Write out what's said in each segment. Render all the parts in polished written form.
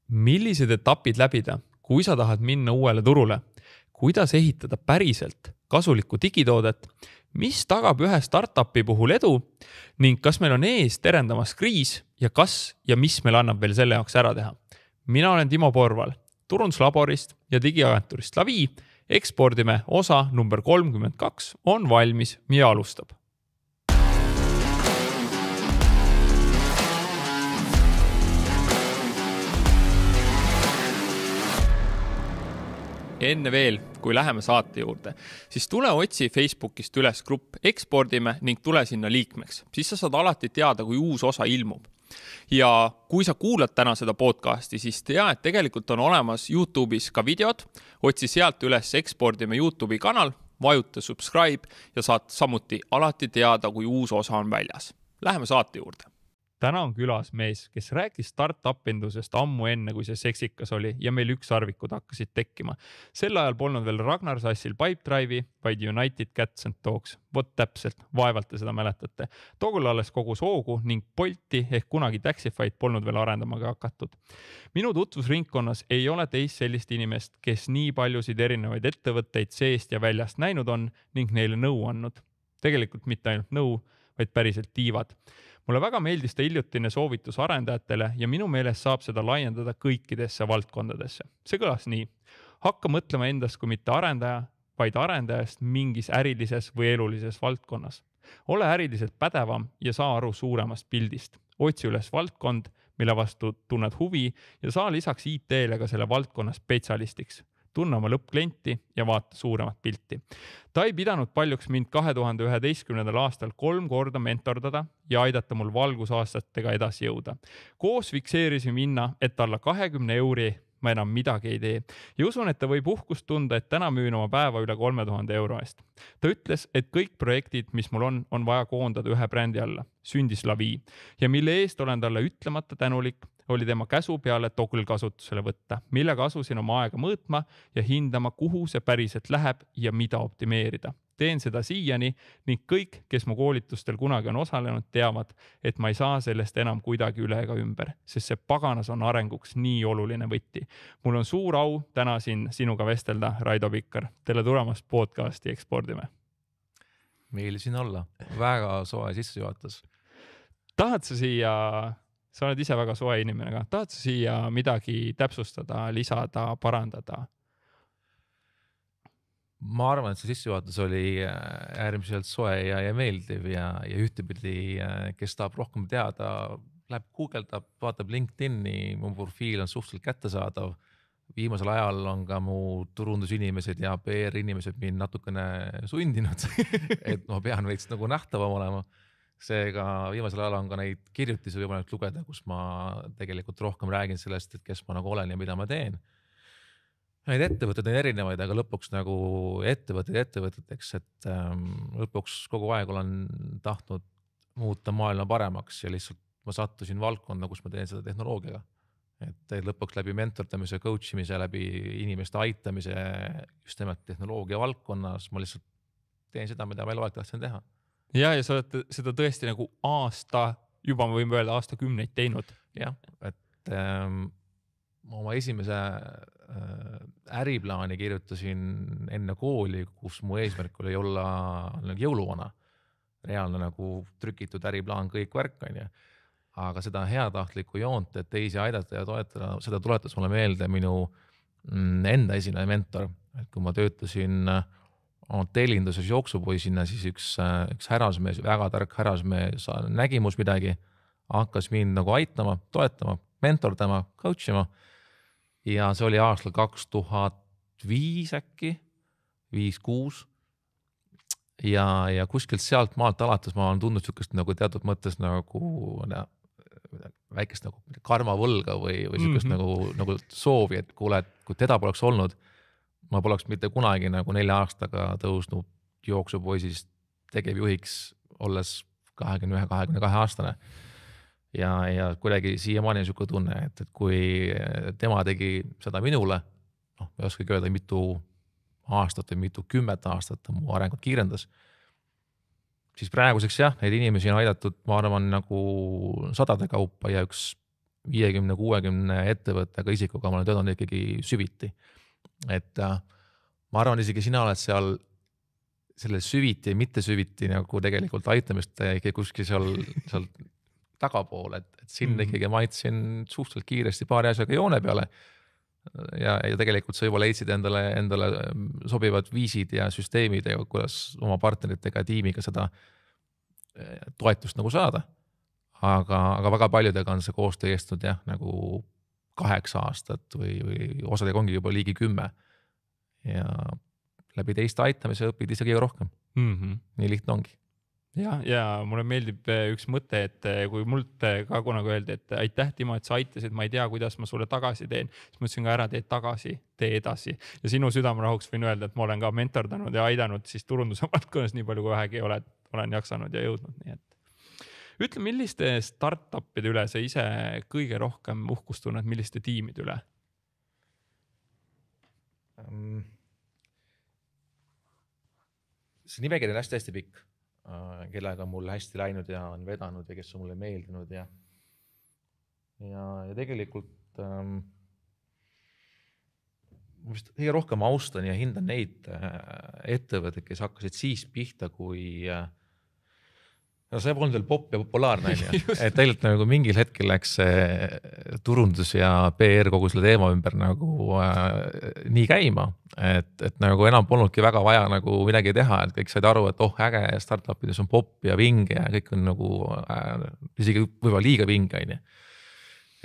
Millised etapid läbida, kui sa tahad minna uuele turule? Kuidas ehitada päriselt kasulikku digitoodet? Mis tagab ühe startupi puhul edu? Ning kas meil on ees terendamas kriis ja kas ja mis meil annab veel selle jaoks ära teha? Mina olen Timo Porval, turunduslaborist ja digiagentuurist Lavi. Ekspordime osa number 32 on valmis ja alustab. Enne veel, kui läheme saate juurde, siis tule otsi Facebookist üles grupp Ekspordime ning tule sinna liikmeks. Siis sa saad alati teada, kui uus osa ilmub. Ja kui sa kuulad täna seda podcasti, siis tea, et tegelikult on olemas YouTube'is ka videod. Otsi sealt üles Ekspordime YouTube'i kanal, vajuta subscribe ja saad samuti alati teada, kui uus osa on väljas. Läheme saate juurde. Täna on külas mees, kes rääkis startup-indusest ammu enne, kui see seksikas oli ja meil ükssarvikud hakkasid tekkima. Sel ajal polnud veel Ragnar Sassil Pipedrive'i, vaid United Cats and Dogs. Vot täpselt, vaevalt te seda mäletate. Togul alles kogus hoogu ning Bolti ehk kunagi Taxify'd polnud veel arendamaga hakatud. Minu tutvusringkonnas ei ole teist sellist inimest, kes nii paljusid erinevaid ettevõtteid seest ja väljast näinud on ning neile nõu andnud. Tegelikult mitte ainult nõu, vaid päriselt tiivad. Mulle väga meeldis ta hiljutine soovitus arendajatele ja minu meelest saab seda laiendada kõikidesse valdkondadesse. See kõlas nii. Hakka mõtlema endast kui mitte arendaja, vaid arendajast mingis ärilises või elulises valdkonnas. Ole äriliselt pädevam ja saa aru suuremast pildist. Otsi üles valdkond, mille vastu tunned huvi ja saa lisaks IT-le ka selle valdkonna spetsialistiks. Tunne oma lõppklienti ja vaata suuremat pilti. Ta ei pidanud paljuks mind 2011. aastal 3 korda mentordada ja aidata mul valgusaastatega edasi jõuda. Koos fikseerisin minna, et alla 20 euri ma enam midagi ei tee. Ja usun, et ta võib uhkust tunda, et täna müün oma päeva üle 3000 euro eest. Ta ütles, et kõik projektid, mis mul on vaja koondada ühe brändi alla. Sündis Lavi. Ja mille eest olen talle ütlemata tänulik, oli tema käsu peale Toggle kasutusele võtta, millega asusin oma aega mõõtma ja hindama, kuhu see päriselt läheb ja mida optimeerida. Teen seda siiani ning kõik, kes mu koolitustel kunagi on osalenud, teavad, et ma ei saa sellest enam kuidagi üle ega ümber, sest see paganas on arenguks nii oluline võti. Mul on suur au täna siin sinuga vestelda, Raido Pikkar. Tere tulemast podcasti Ekspordime. Meil siin olla. Väga soe sissejuhatus. Tahad sa siia... Sa oled ise väga soe inimene, aga tahad sa siia midagi täpsustada, lisada, parandada? Ma arvan, et see sissejuhatus oli äärmiselt soe ja meeldiv ja ühtepidi, kes tahab rohkem teada, läheb guugeldab, vaatab LinkedIni, mu profiil on suhteliselt kättesaadav. Viimasel ajal on ka mu turundusinimesed ja PR-inimesed mind natukene sundinud, et ma pean veits nagu nähtavam olema. Seega viimasel ajal on ka neid kirjutisi võimalik lugeda, kus ma tegelikult rohkem räägin sellest, et kes ma nagu olen ja mida ma teen. Neid ettevõtted on erinevaid, aga lõpuks nagu ettevõteteks, et lõpuks kogu aeg olen tahtnud muuta maailma paremaks ja lihtsalt ma sattusin valdkonda, kus ma teen seda tehnoloogiaga. Et lõpuks läbi mentordamise, coachimise, läbi inimeste aitamise just nimelt tehnoloogia valdkonnas ma lihtsalt teen seda, mida ma eluaeg tahtsin teha. Ja sa oled seda tõesti nagu juba ma võin öelda aastakümneid teinud. Jah, et oma esimese äriplaani kirjutasin enne kooli, kus mu eesmärk oli olla nagu jõuluvana. Reaalne nagu trükitud äriplaan, kõik värk on. Aga seda heatahtlikku joont, et teisi aidata ja toetada, seda tuletas mulle meelde minu enda esine mentor. Et kui ma töötasin tellinduses jooksupoisina, siis üks härrasmees, väga tark härrasmees nägi mus midagi, hakkas mind nagu aitama, toetama, mentordama, coachima. Ja see oli aastal 2005 äkki, 5-6. Ja kuskilt sealt maalt alates ma olen tundnud sükest nagu teatud mõttes nagu väikest nagu karmavõlga või sükest nagu soovi, et kuule, et kui teda poleks olnud, ma poleks mitte kunagi nagu 4 aastaga tõusnud jooksupoisist tegevjuhiks, olles 21-22 aastane. Ja kuidagi siiamaani on siuke tunne, et kui tema tegi seda minule, ei oskagi öelda mitu aastat või mitu 10 aastat mu arengut kiirendas, siis praeguseks jah, neid inimesi on aidatud, ma arvan, nagu sadade kaupa ja üks 50-60 ettevõttega isikuga ma olen töötanud ikkagi süviti. Et ma arvan, isegi sina oled seal selle süviti ja mitte süviti nagu tegelikult aitamist ikkagi kuskil seal tagapool, et sinna ikkagi maitsin suhteliselt kiiresti paari asjaga joone peale ja tegelikult sa juba leidsid endale sobivad viisid ja süsteemid ja kuidas oma partneritega ja tiimiga seda toetust nagu saada. Aga väga paljudega on see koostöö kestnud jah, nagu 8 aastat või osadega ongi juba ligi 10. Ja läbi teiste aitamise õpid isegi rohkem. Nii lihtne ongi. Ja mulle meeldib üks mõte, et kui mult ka kunagi öeldi, et aitäh Timo, et sa aitasid, ma ei tea, kuidas ma sulle tagasi teen, siis ma ütlesin ka ära, tee tagasi, tee edasi. Ja sinu südamerahuks võin öelda, et ma olen ka mentordanud ja aidanud siis turunduse valdkonnas nii palju kui vähegi olen jaksanud ja jõudnud. Nii et ütle, milliste startupide üle sa ise kõige rohkem uhkust tunned, milliste tiimide üle? See nimekiri on hästi pikk, kellega on mul hästi läinud ja on vedanud ja kes on mulle meeldinud ja tegelikult ma vist kõige rohkem austan ja hindan neid ettevõtteid, kes hakkasid siis pihta, kui see polnud veel popp ja populaarne, et tegelikult nagu mingil hetkel läks turundus ja PR kogu selle teema ümber nagu nii käima, et nagu enam polnudki väga vaja nagu midagi teha, et kõik said aru, et äge startupides on popp ja vinge ja kõik on nagu isegi võib-olla liiga vinge.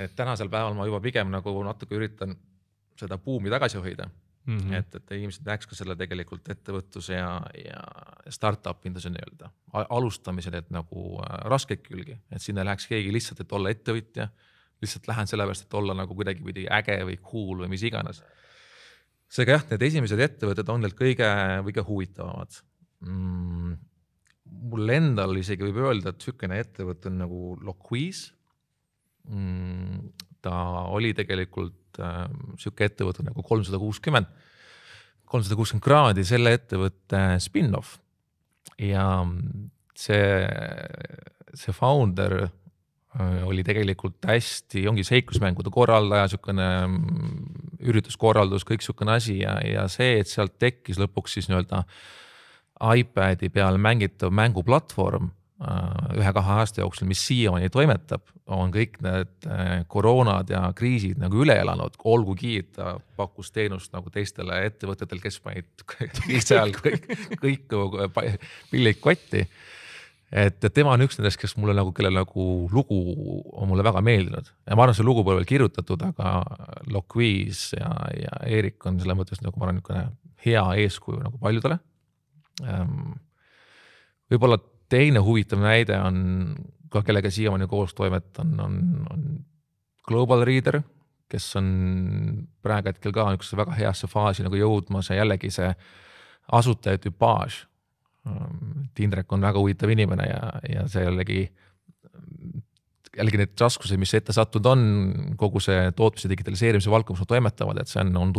Et tänasel päeval ma juba pigem nagu natuke üritan seda buumi tagasi hoida. Et inimesed näeks ka selle tegelikult ettevõtluse ja startup induse nii-öelda alustamisel, et nagu raskeid külgi, et sinna läheks keegi lihtsalt, et olla ettevõtja, lihtsalt lähen sellepärast, et olla nagu kuidagi pidi äge või cool või mis iganes. Seega jah, need esimesed ettevõtted on need kõige huvitavamad. Mul endal isegi võib öelda, et sükene ettevõte on nagu Loquiz. Ta oli tegelikult süke ettevõte nagu 360 kraadi selle ettevõtte spin-off ja see founder oli tegelikult ongi seiklusmängude korraldaja, sükene ürituskorraldus, kõik sükene asi ja see, et sealt tekkis lõpuks siis nii-öelda iPadi peal mängitav mänguplatvorm 1-2 aasta jooksul, mis siiamaani toimetab, on kõik need koroonad ja kriisid nagu üle elanud, olgugi, et ta pakkus teenust nagu teistele ettevõtetel, kes panid kriisi ajal kõik pillid kotti. Et tema on üks nendest, kes mulle nagu, kelle nagu lugu on mulle väga meeldinud. Ja ma arvan, see lugu pole veel kirjutatud, aga Loquiz ja Erik on selle mõttes nagu ma arvan niisugune hea eeskuju nagu paljudele. Võib-olla teine huvitav näide on ka kellega siiamaani koos toimetan on Global Reader, kes on praegu hetkel ka niisuguse väga heasse faasi nagu jõudmas ja jällegi see asutaja tüpaaž. Indrek on väga huvitav inimene ja see jällegi need raskused, mis ette sattud on, kogu see tootmise digitaliseerimise valdkonnas toimetavad, et see on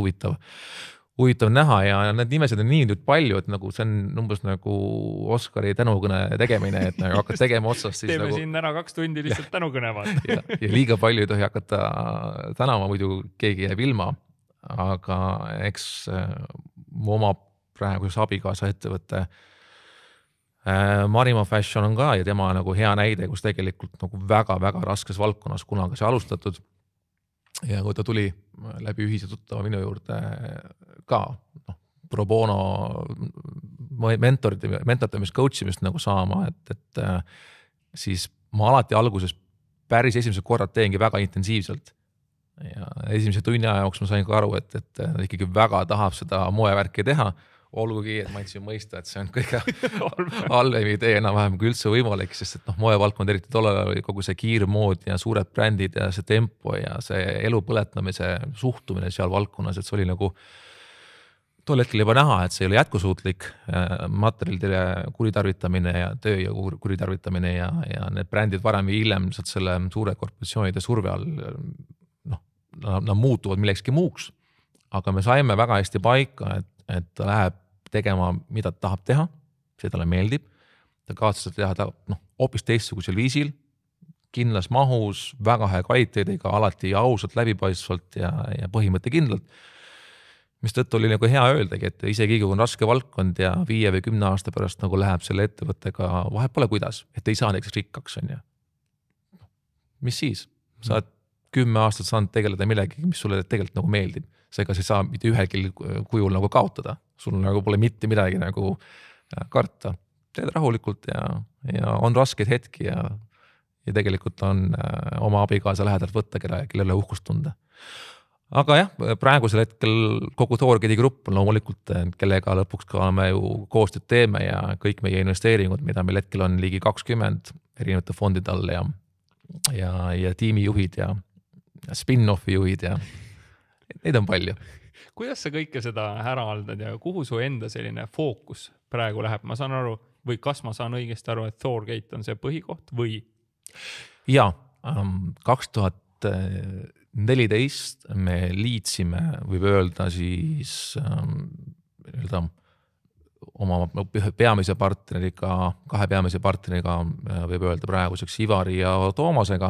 huvitav näha ja need nimesed on nii nüüd palju, et nagu see on umbes nagu Oscari tänukõne tegemine, et nagu hakkad tegema otsast. Teeme nagu, siin ära 2 tundi lihtsalt tänukõne vaata. ja liiga palju ei tohi hakata tänama, muidu keegi jääb ilma, aga eks mu oma praeguses abikaasa ettevõtte Marimo Fashion on ka ja tema nagu hea näide, kus tegelikult nagu väga-väga raskes valdkonnas kunagi see alustatud. Ja kui ta tuli läbi ühise tuttava minu juurde ka pro bono mentordamis coachimist nagu saama, et siis ma alati alguses päris esimesed korrad teengi väga intensiivselt. Ja esimese tunni aja jooksul ma sain ka aru, et ikkagi väga tahab seda moevärki teha, olgugi, et ma andsin mõista, et see on kõige halvem idee enam-vähem kui üldse võimalik, sest et moevaldkond eriti tollel oli kogu see kiirmood ja suured brändid ja see tempo ja see elu põletamise suhtumine seal valdkonnas, et see oli nagu tol hetkel juba näha, et see ei ole jätkusuutlik materjalide kuritarvitamine ja tööjõu kuritarvitamine ja need brändid varem või hiljem selle suure korporatsioonide surve all nad muutuvad millekski muuks, aga me saime väga hästi paika, et ta läheb tegema, mida ta tahab teha, see talle meeldib, ta kavatses teha hoopis teistsugusel viisil, kindlas mahus, väga hea kvaliteediga, alati ausalt, läbipaistvalt ja põhimõttekindlalt. Mis tõttu oli nagu hea öeldagi, et isegi kui on raske valdkond ja 5 või 10 aasta pärast nagu läheb selle ettevõttega, vahet pole kuidas, et ei saa näiteks rikkaks, on ju. Mis siis? Sa oled 10 aastat saanud tegeleda millegagi, mis sulle tegelikult nagu meeldib. Seega sa ei saa mitte ühelgi kujul nagu kaotada. Sul nagu pole mitte midagi nagu karta. Teed rahulikult ja on raskeid hetki ja tegelikult on oma abikaasa lähedalt võtta, kellele uhkust tunda. Aga jah, praegusel hetkel kogu Thorgate grupp on loomulikult, kellega lõpuks ka me ju koostööd teeme ja kõik meie investeeringud, mida meil hetkel on ligi 20 erinevate fondide all ja tiimijuhid ja spin-offi juhid ja neid on palju. Kuidas sa kõike seda ära haldad ja kuhu su enda selline fookus praegu läheb? Ma saan aru, või kas ma saan õigesti aru, et Thorgate on see põhikoht või? Ja, 2014 me liitsime, võib öelda siis oma peamise partneriga, 2 peamise partneriga võib öelda praeguseks Ivari ja Toomasega,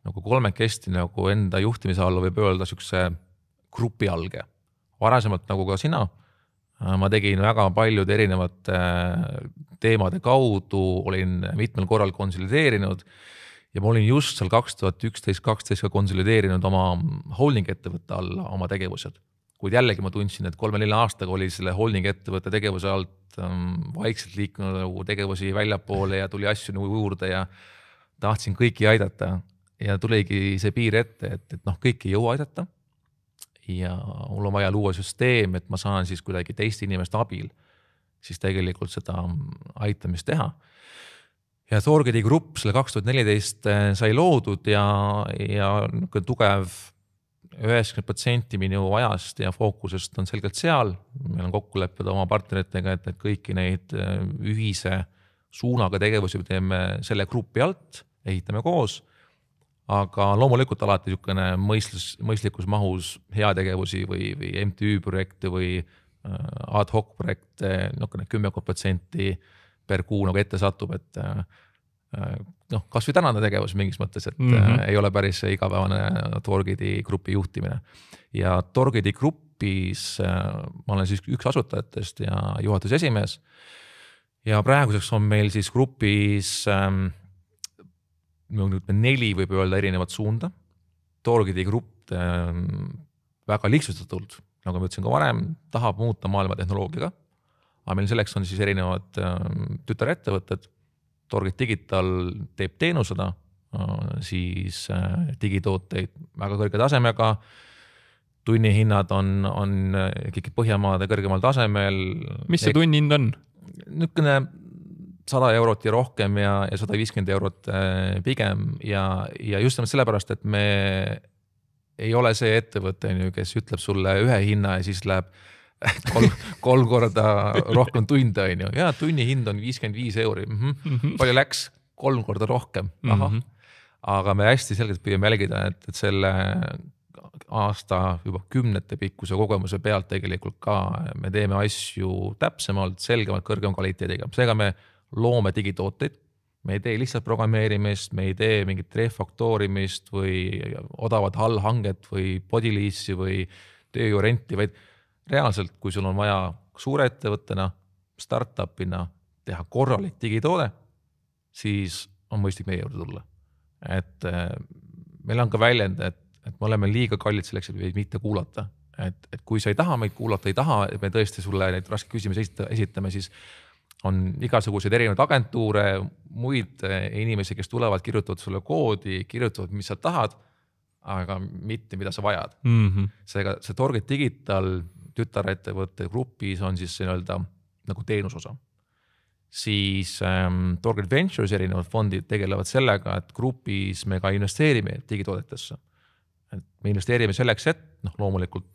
nagu 3 nagu enda juhtimise alla võib öelda sükse grupi alge. Varasemalt nagu ka sina, ma tegin väga paljude erinevate teemade kaudu, olin mitmel korral konsolideerinud ja ma olin just seal 2011-2012 konsolideerinud oma holding ettevõtte alla oma tegevused. Kuid jällegi ma tundsin, et 3-4 aastaga oli selle holding ettevõtte tegevuse alt vaikselt liikunud nagu tegevusi väljapoole ja tuli asju nagu juurde ja tahtsin kõiki aidata ja tuligi see piir ette, et kõiki ei jõua aidata ja mul on vaja luua süsteem, et ma saan siis kuidagi teiste inimeste abil siis tegelikult seda aitamist teha. Ja Thorgate grupp selle 2014 sai loodud ja tugev 90% minu ajast ja fookusest on selgelt seal. Meil on kokkulepped oma partneritega, et kõiki neid ühise suunaga tegevusi teeme selle grupi alt, ehitame koos, aga loomulikult alati niisugune mõistlikus mahus heategevusi või MTÜ projekte või ad hoc projekte 10% per kuu nagu ette satub, et kas või tänane tegevus mingis mõttes, et ei ole päris igapäevane Thorgate grupi juhtimine. Ja Thorgate grupis ma olen siis üks asutajatest ja juhatuse esimees ja praeguseks on meil siis grupis 4 võib öelda erinevat suunda. Thorgate grupp väga lihtsustatult, nagu ma ütlesin ka varem, tahab muuta maailma tehnoloogiaga, aga meil selleks on siis erinevad tütarettevõtted. Thorgate Digital teeb teenusena siis digitooteid väga kõrge tasemega, tunnihinnad on kõik Põhjamaade kõrgemal tasemel. Mis see tunnihind on? Niisugune 100 eurot ja rohkem ja 150 eurot pigem ja just sellepärast, et me ei ole see ettevõte, kes ütleb sulle ühe hinna ja siis läheb 3 korda rohkem tunde. Ja tunnihind on 55 euri. Palju läks? 3 korda rohkem. Aga me hästi selgelt püüame jälgida, et selle aasta juba 10 pikkuse kogemuse pealt tegelikult ka me teeme asju täpsemalt, selgemalt, kõrgem kvaliteediga. Seega me loome digitooteid, me ei tee lihtsalt programmeerimist, me ei tee mingit refaktorimist või odavat allhanget või bodylease'i või tööjõurenti, vaid reaalselt, kui sul on vaja suure ettevõttena, startupina teha korralik digitoode, siis on mõistlik meie juurde tulla. Et meil on ka väljend, et me oleme liiga kallid selleks, et meid mitte kuulata. Et kui sa ei taha meid kuulata, ei taha, et me tõesti sulle neid raske küsimusi esitame, siis on igasuguseid erinevaid agentuure, muid inimesi, kes tulevad, kirjutavad sulle koodi, kirjutavad, mis sa tahad, aga mitte, mida sa vajad. Seega see Thorgate Digital tütarettevõtte grupis on siis nagu teenusosa. Siis Thorgate Ventures erinevad fondid tegelevad sellega, et grupis me ka investeerime digitoodetesse. Me investeerime selleks, et loomulikult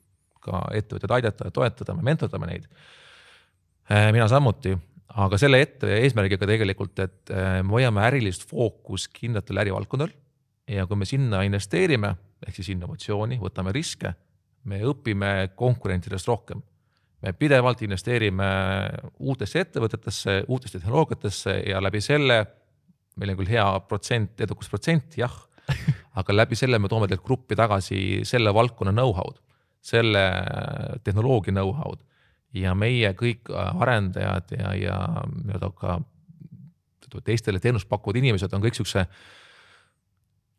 ka ettevõtted aidata ja toetada, me mentordame neid. Mina samuti, aga selle eesmärgiga tegelikult, et me hoiame ärilist fookus kindlatel ärivaldkondadel ja kui me sinna investeerime, ehk siis innovatsiooni, võtame riske, me õpime konkurentidest rohkem. Me pidevalt investeerime uutesse ettevõtetesse, uutesse tehnoloogiatesse ja läbi selle meil on küll hea edukusprotsent, jah, aga läbi selle me toome teilt gruppi tagasi selle valdkonna know-how'd, selle tehnoloogia know-how'd ja meie kõik arendajad ja ka teistele teenust pakkuvad inimesed on kõik siukse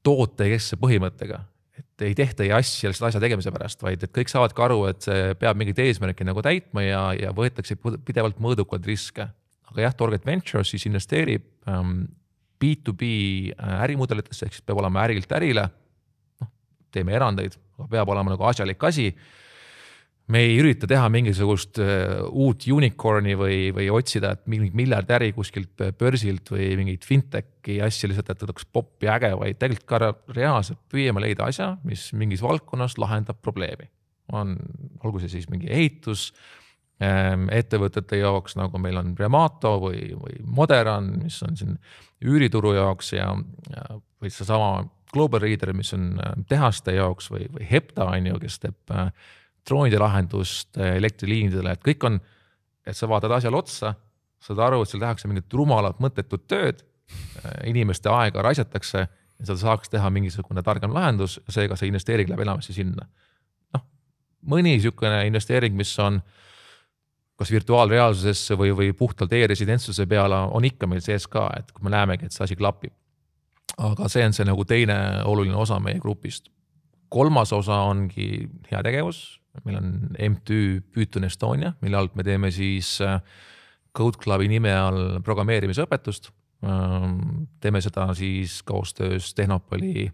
tootekeskse põhimõttega, et ei tehta asja tegemise pärast, vaid et kõik saavad ka aru, et see peab mingit eesmärki nagu täitma ja võetakse pidevalt mõõdukad riske. Aga jah, Target Ventures siis investeerib B2B ärimudelitesse, ehk siis peab olema ärilt ärile, teeme erandeid, aga peab olema nagu asjalik asi. Me ei ürita teha mingisugust uut unicorni või otsida, et mingit miljardäri kuskilt börsilt või mingit fintech'i asja lihtsalt, et oleks poppi äge, vaid tegelikult ka reaalselt püüame leida asja, mis mingis valdkonnas lahendab probleemi. Olgu see siis mingi ehitus ettevõtete jaoks, nagu meil on Remato või Moderan, mis on siin üürituru jaoks või see sama Global Reader, mis on tehaste jaoks või Hepta, kes teeb droonide lahendust elektriliinidele, et kõik on, et sa vaatad asjale otsa, saad aru, et seal tehakse mingit rumalat mõttetut tööd, inimeste aega raisatakse ja seda saaks teha mingisugune targem lahendus, seega see investeering läheb enamasti sinna. Mõni niisugune investeering, mis on kas virtuaalreaalsusesse või puhtalt e-residentsuse peale, on ikka meil sees ka, et kui me näemegi, et see asi klapib. Aga see on see nagu teine oluline osa meie grupist. Kolmas osa ongi hea tegevus. Meil on MTÜ Python Estonia, mille alt me teeme siis Code Clubi nime all programmeerimise õpetust. Teeme seda siis koostöös Tehnopoli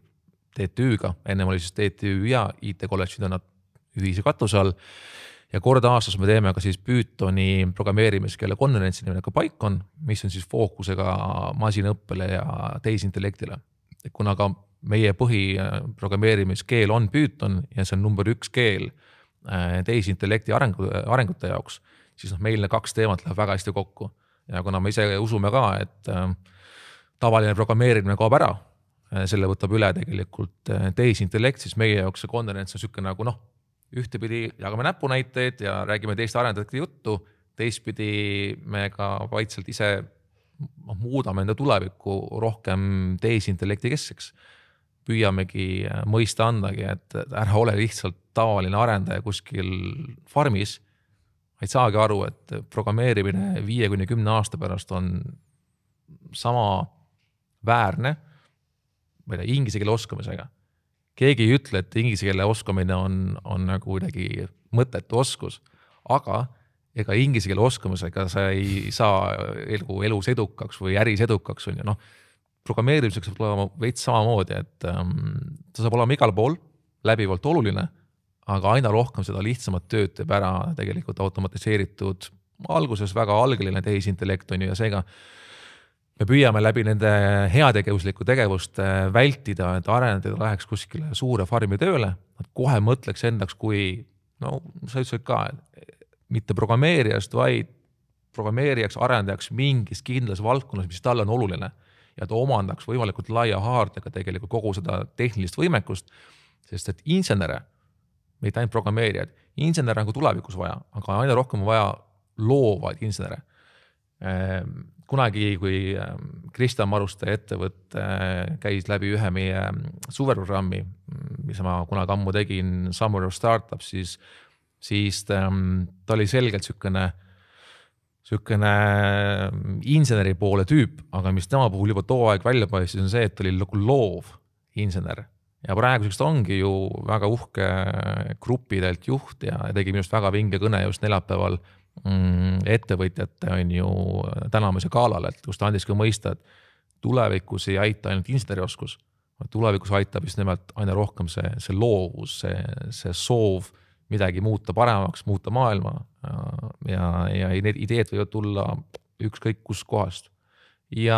TTÜ-ga. Ennem oli siis TTÜ ja IT kolledžid on nad ühise katuse all. Ja kord aastas me teeme ka siis Pythoni programmeerimiskeele konverentsi nimega PyCon, mis on siis fookusega masinõppele ja tehisintellektile. Kuna ka meie põhiprogrammeerimiskeel on Python ja see on number 1 keel tehisintellekti arengute jaoks, siis meil need 2 teemat läheb väga hästi kokku. Ja kuna me ise usume ka, et tavaline programmeerimine kaob ära, selle võtab üle tegelikult tehisintellekt, siis meie jaoks see konverents on siuke nagu ühtepidi jagame näpunäiteid ja räägime teiste arendajate juttu, teistpidi me ka vaikselt ise muudame enda tulevikku rohkem tehisintellekti keskseks. Püüamegi mõista andagi, et ära ole lihtsalt tavaline arendaja kuskil farmis, vaid saagi aru, et programmeerimine 5-10 aasta pärast on sama väärne inglise keele oskamisega. Keegi ei ütle, et inglise keele oskamine on nagu kuidagi mõttetu oskus, aga ega inglise keele oskamisega sa ei saa elus edukaks või äris edukaks. Programmeerimiseks saab olema veits samamoodi, et ta saab olema igal pool läbivalt oluline, aga aina rohkem seda lihtsamat tööd teeb ära tegelikult automatiseeritud, alguses väga algeline tehisintellekt ja seega me püüame läbi nende heategevuslikku tegevust vältida, et arendajad läheks kuskile suure farmi tööle, nad kohe mõtleks endaks, kui, sa ütlesid ka, mitte programmeerijast, vaid programmeerijaks, arendajaks mingis kindlas valdkonnas, mis talle on oluline ja ta omandaks võimalikult laia haardega tegelikult kogu seda tehnilist võimekust, sest et insenere, mitte ainult programmeerijad, insenere on tulevikus vaja, aga aina rohkem on vaja loovaid insenere. Kunagi, kui Kristjan Maruste ettevõte käis läbi ühe meie suveprogrammi, mis ma kunagi ammu tegin, Summer of Startups, siis ta oli selgelt sükene inseneri poole tüüp, aga mis tema puhul juba too aeg välja paistis on see, et ta oli loov insener. Ja praeguseks ongi ju väga uhke grupidelt juht ja tegi minust väga vinge kõne just neljapäeval ettevõtjate on ju tänamise kaalal, et kus ta andis ka mõista, et tulevikus ei aita ainult insenerioskus, vaid tulevikus aitab just nimelt aina rohkem see loovus, see soov midagi muuta paremaks, muuta maailma ja need ideed võivad tulla ükskõik kus kohast. Ja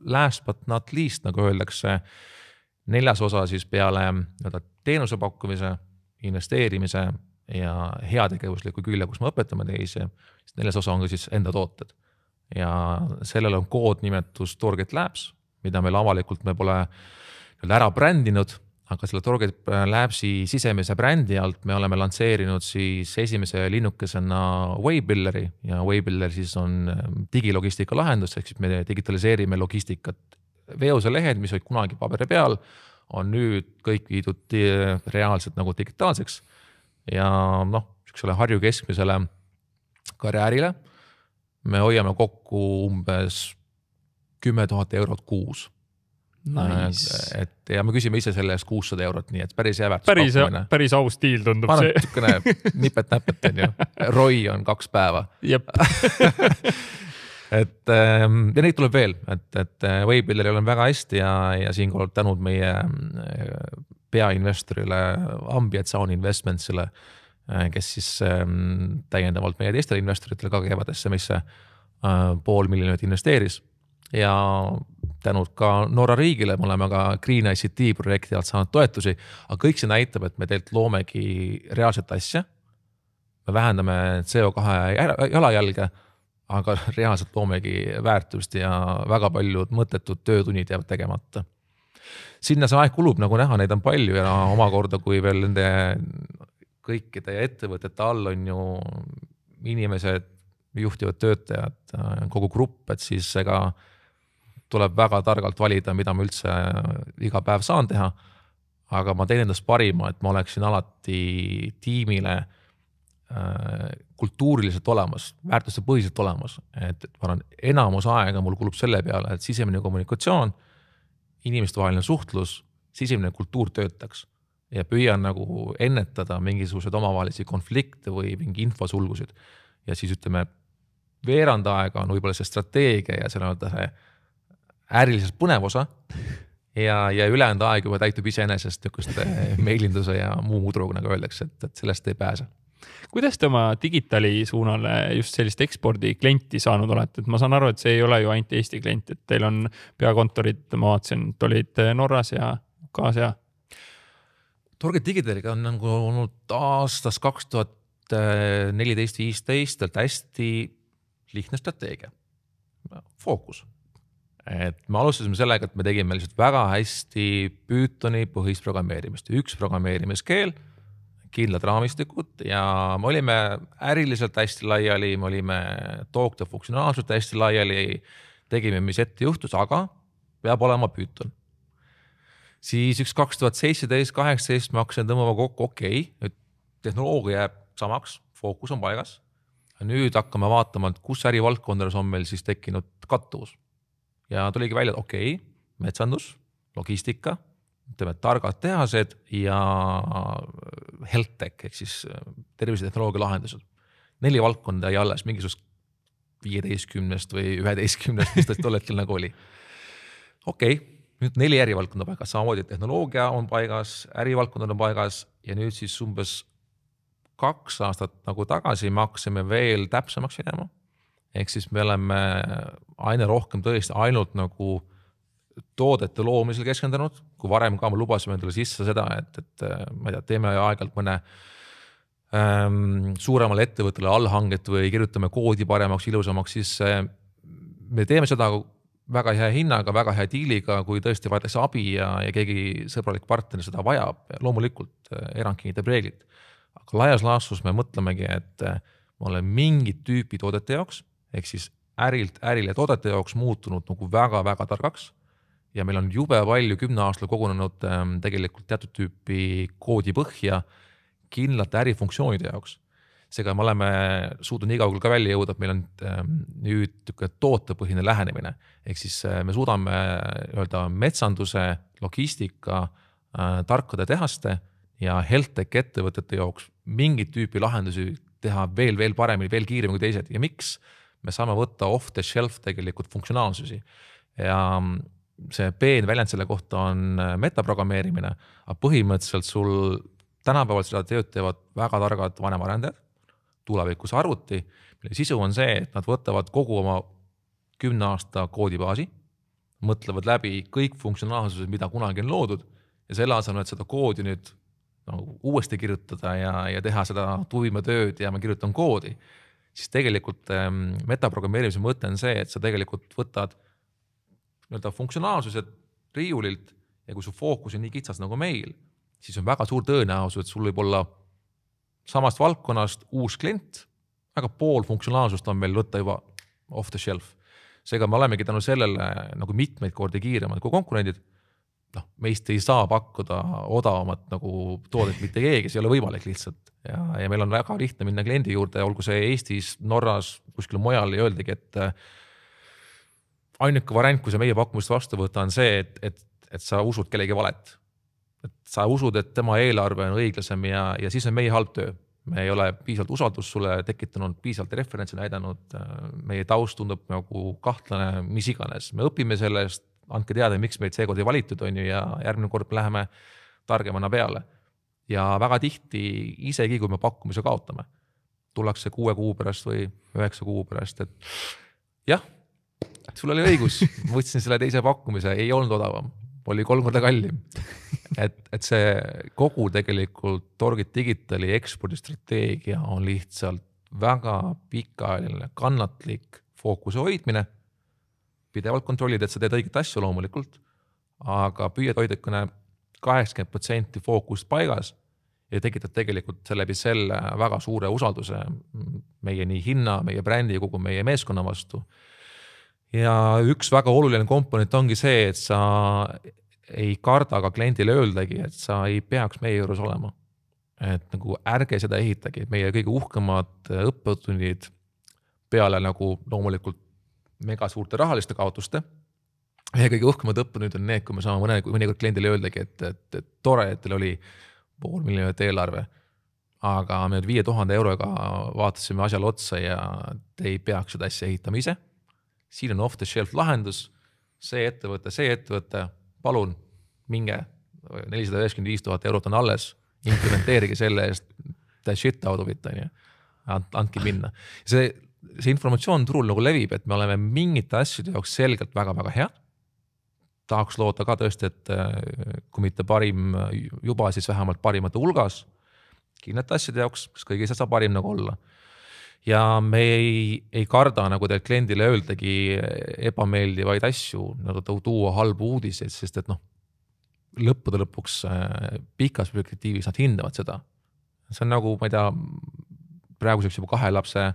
last but not least, nagu öeldakse, 4. osa siis peale teenuse pakkumise, investeerimise ja heategevusliku külje, kus me õpetame teisi, 4. osa on ka siis enda tooted. Ja sellel on koodnimetus Target Labs, mida meil avalikult me pole ära brändinud, aga selle Target Labsi sisemise brändi alt me oleme lansseerinud siis esimese linnukesena Waybuilderi ja Waybuilder siis on digilogistika lahendus, ehk siis me digitaliseerime logistikat. Veose lehed, mis olid kunagi paberi peal, on nüüd kõik viidud reaalselt nagu digitaalseks ja niisugusele Harju keskmisele karjäärile me hoiame kokku umbes 10 000 eurot kuus. Nice. Ja me küsime ise selle eest 600 eurot, nii et päris hea väärtuspakkumine. Päris aus stiil tundub see. Niisugune nipet-näpet on ju. ROI on 2 päeva. Jep. ja neid tuleb veel, et Waybuilderil on väga hästi ja siinkohal tänud meie peainvestorile Ambient Sound Investmentsile, kes siis täiendavalt meie teistele investoritele ka kevadesse meisse 500 000 investeeris ja tänud ka Norra riigile, me oleme ka Green ICT projekti alt saanud toetusi, aga kõik see näitab, et me teilt loomegi reaalset asja, me vähendame CO2 jalajälge, aga reaalselt loomegi väärtust ja väga paljud mõttetud töötunnid jäävad tegemata. Sinna see aeg kulub, nagu näha, neid on palju ja omakorda, kui veel nende kõikide ettevõtete all on ju inimesed, juhtivad töötajad, kogu grupp, et siis ega tuleb väga targalt valida, mida ma üldse iga päev saan teha, aga ma teen endast parima, et ma oleksin alati tiimile kultuuriliselt olemas, väärtuste põhiselt olemas, et ma olen enamus aega mul kulub selle peale, et sisemine kommunikatsioon, inimestevaheline suhtlus, sisemine kultuur töötaks ja püüan nagu ennetada mingisugused omavahelisi konflikte või mingi infosulgusid ja siis ütleme, veerand aega on võib-olla see strateegia ja see on see äriliselt põnev osa ja ülejäänud aeg juba täitub iseenesest meilinduse ja muu mudruga, nagu öeldakse, et sellest ei pääse. Kuidas te oma digitali suunale just sellist ekspordi klienti saanud olete? Et ma saan aru, et see ei ole ju ainult Eesti klient, et teil on peakontorid, ma vaatasin, et olid Norras ja Kaas ja. Target Digitaliga on nagu olnud aastas 2014-15 hästi lihtne strateegia. Fookus. Et me alustasime sellega, et me tegime lihtsalt väga hästi Pythoni põhist programmeerimist. Üks programmeerimiskeel, kindlad raamistikud ja me olime äriliselt hästi laiali, me olime tookte funktsionaalselt hästi laiali, tegime, mis ette juhtus, aga peab olema Python. Siis 2017-18 ma hakkasin tõmbama kokku, nüüd tehnoloogia jääb samaks, fookus on paigas. Ja nüüd hakkame vaatama, et kus ärivaldkondades on meil siis tekkinud kattuvus. Ja tuligi välja, et metsandus, logistika, ütleme, targad tehased ja health tech, ehk siis tervisetehnoloogia lahendused. 4 valdkonda ja alles mingisugust 15 või 11, mis ta tol hetkel nagu oli. Nüüd 4 ärivaldkonda paigas, samamoodi tehnoloogia on paigas, ärivaldkondad on paigas ja nüüd siis umbes 2 aastat nagu tagasi me hakkasime veel täpsemaks minema. Ehk siis me oleme aina rohkem tõesti ainult nagu toodete loomisel keskendunud, kui varem ka me lubasime endale sisse seda, et ma ei tea, teeme aegalt mõne suuremale ettevõttele allhanget või kirjutame koodi paremaks, ilusamaks, siis me teeme seda väga hea hinnaga, väga hea diiliga, kui tõesti vaadatakse abi ja keegi sõbralik partner seda vajab. Loomulikult erandkinnitab reeglid. Aga laias laastus me mõtlemegi, et ma olen mingit tüüpi toodete jaoks, ehk siis ärile toodete jaoks muutunud nagu väga-väga targaks ja meil on jube palju 10 aastal kogunenud tegelikult teatud tüüpi koodi põhja kindlate ärifunktsioonide jaoks. Seega me oleme suutnud nii kaugel ka välja jõuda, et meil on nüüd tootepõhine lähenemine. Ehk siis me suudame metsanduse, logistika, tarkade tehaste ja health tech ettevõtete jaoks mingit tüüpi lahendusi teha veel paremini, veel kiiremini kui teised. Ja miks? Me saame võtta off the shelf tegelikult funktsionaalsusi. Ja see peen väljend selle kohta on metaprogrammeerimine, aga põhimõtteliselt sul tänapäeval seda tööd teevad väga targad vanemarendajad, tulevikus arvuti, mille sisu on see, et nad võtavad kogu oma 10 aasta koodibaasi, mõtlevad läbi kõik funktsionaalsused, mida kunagi on loodud ja selle asemel, et seda koodi nüüd uuesti kirjutada ja teha seda tuimetööd ja ma kirjutan koodi, siis tegelikult metaprogrammeerimise mõte on see, et sa tegelikult võtad funktsionaalsused riiulilt ja kui su fookus on nii kitsas nagu meil, siis on väga suur tõenäosus, et sul võib olla samast valdkonnast uus klient, aga pool funktsionaalsust on meil võtta juba off the shelf. Seega me olemegi tänu sellele nagu mitmeid kordi kiiremad kui konkurendid. Meist ei saa pakkuda odavamat nagu toodet mitte keegi, see ei ole võimalik lihtsalt. Ja meil on väga lihtne minna kliendi juurde, olgu see Eestis, Norras, kuskil mujal ja öeldagi, et ainuke variant, kui see meie pakkumist vastu võtta, on see, et sa usud kellegi valet. Et sa usud, et tema eelarve on õiglasem ja siis on meie halb töö. Me ei ole piisavalt usaldust sulle tekitanud, piisavalt referentsi näidanud, meie taust tundub nagu kahtlane, mis iganes. Me õpime sellest, andke teada, miks meid seekord ei valitud on ju, ja järgmine kord me läheme targemana peale. Ja väga tihti, isegi kui me pakkumise kaotame, tullakse 6 kuu pärast või 9 kuu pärast, et jah, sul oli õigus, võtsin selle teise pakkumise, ei olnud odavam, oli 3 korda kallim. Et see kogu tegelikult Torgid Digitali ekspordistrateegia on lihtsalt väga pikaajaline, kannatlik fookuse hoidmine, pidevalt kontrollid, et sa teed õiget asju loomulikult, aga püüad hoidikune 80% fookust paigas ja tekitad tegelikult läbi selle väga suure usalduse meie nii hinna, meie brändi, kogu meie meeskonna vastu. Ja üks väga oluline komponent ongi see, et sa ei karda ka kliendile öeldagi, et sa ei peaks meie juures olema. Et nagu ärge seda ehitagi, meie kõige uhkemad õppetunnid peale nagu loomulikult mega suurte rahaliste kaotuste. Meie kõige uhkemad õppetunnid on need, kui me saame mõnikord kliendile öeldagi, et tore, et teil oli 500 000 eelarve, aga me 5000 euroga vaatasime asjale otsa ja te ei peaks seda asja ehitama ise. Siin on off the shelf lahendus, see ettevõte, palun minge 495 000 eurot on alles, implementeerige selle eest, the shit out of it, andke minna. See informatsioon turul nagu levib, et me oleme mingite asjade jaoks selgelt väga-väga hea. Tahaks loota ka tõesti, et kui mitte parim juba, siis vähemalt parimate hulgas, kindlate asjade jaoks, kas kõigi saab parim nagu olla. Ja me ei karda nagu teil kliendile öeldagi ebameeldivaid asju, nagu tuua halbu uudiseid, sest et lõppude lõpuks pikas perspektiivis nad hindavad seda. See on nagu, ma ei tea, praeguseks juba 2 lapse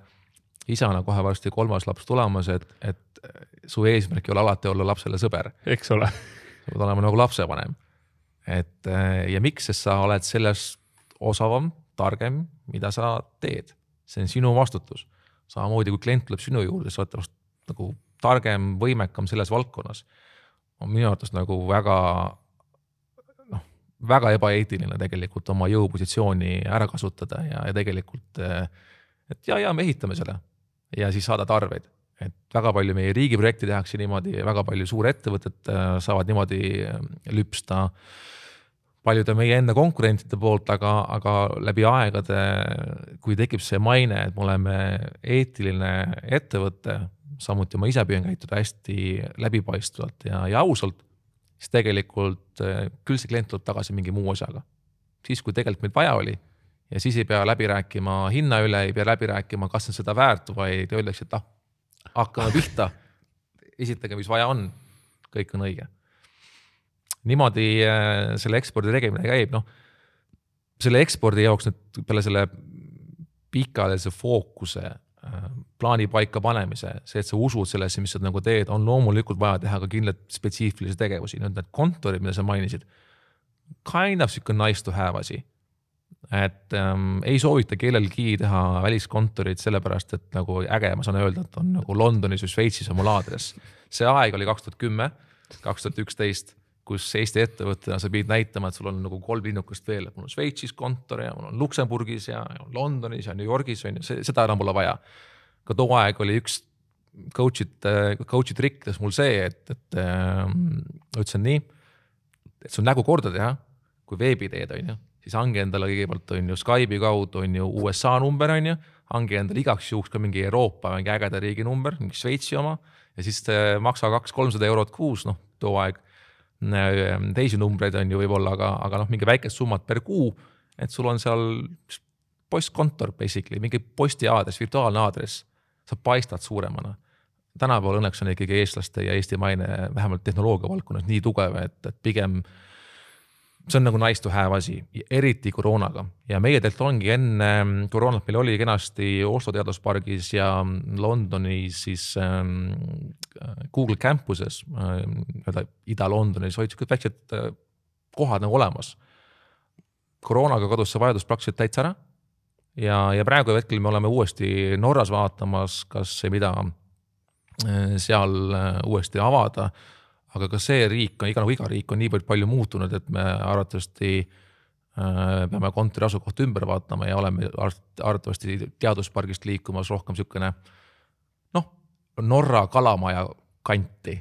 isana kohe varsti 3. laps tulemas, et su eesmärk ei ole alati olla lapsele sõber. Eks ole. Sa pead olema nagu lapsevanem. Ja miks, sest sa oled sellest osavam, targem, mida sa teed. See on sinu vastutus. Samamoodi, kui klient tuleb sinu juurde, sa oled nagu targem, võimekam selles valdkonnas. On minu arvates nagu väga ebaeetiline tegelikult oma jõupositsiooni ära kasutada ja tegelikult, et ja me ehitame selle ja siis saadad arveid. Et väga palju meie riigiprojekti tehakse niimoodi ja väga palju suure ettevõtted saavad niimoodi lüpsta paljude meie enda konkurentide poolt, aga läbi aegade, kui tekib see maine, et me oleme eetiline ettevõte, samuti ma ise püüan käituda hästi läbipaistvalt ja ausalt, siis tegelikult küll see klient tuleb tagasi mingi muu osaga. Siis, kui tegelikult meid vaja oli ja siis ei pea läbi rääkima hinna üle, ei pea läbi rääkima, kas on seda väärt, vaid öeldakse, et hakkame pihta, esitage, mis vaja on, kõik on õige. Niimoodi selle ekspordi tegemine käib, selle ekspordi jaoks nüüd peale selle pikaajalise fookuse, plaani paika panemise, see, et sa usud sellesse, mis sa nagu teed, on loomulikult vaja teha ka kindlad spetsiifilisi tegevusi. Nüüd need kontorid, mida sa mainisid, kind of siuke nice to have asi. Et ei soovita kellelgi teha väliskontorid sellepärast, et nagu äge, ma saan öelda, et on nagu Londonis või Šveitsis on mul aadress. See aeg oli 2010, 2011, kus Eesti ettevõttena sa pidid näitama, et sul on nagu 3 linnukast veel, et mul on Šveitsis kontor ja mul on Luksemburgis ja Londonis ja New Yorgis, seda enam pole vaja. Ka too aeg oli üks coachi trikk mul see, et ütlesin nii, et see on nägu korda teha, kui veebi teed, siis hangi endale kõigepealt on ju Skype'i kaudu, on ju USA number, on ju, hangi endale igaks juhuks ka mingi Euroopa, mingi ägeda riigi number, mingi Šveitsi oma ja siis maksa 200-300 eurot kuus, too aeg teisi numbreid on ju võib-olla, aga mingi väikest summat per kuu, et sul on seal postkontor basically, mingi posti aadress, virtuaalne aadress, sa paistad suuremana. tänapäeval õnneks on ikkagi eestlaste ja Eesti maine vähemalt tehnoloogia valdkonnas nii tugev, et pigem see on nagu nice to have asi, eriti koroonaga. Ja meie tegelikult ongi enne koroonat meil oli kenasti Oslo teaduspargis ja Londonis siis Google campuses, Ida-Londonis olid väiksed kohad nagu olemas. Koroonaga kadus see vajadus praktiliselt täitsa ära ja praegu hetkel me oleme uuesti Norras vaatamas, kas mida seal uuesti avada. Aga ka see riik, iga riik on nii palju muutunud, et me arvatavasti peame kontori asukohta ümber vaatama ja oleme arvatavasti teaduspargist liikumas rohkem sükene Norra kalamaja kanti.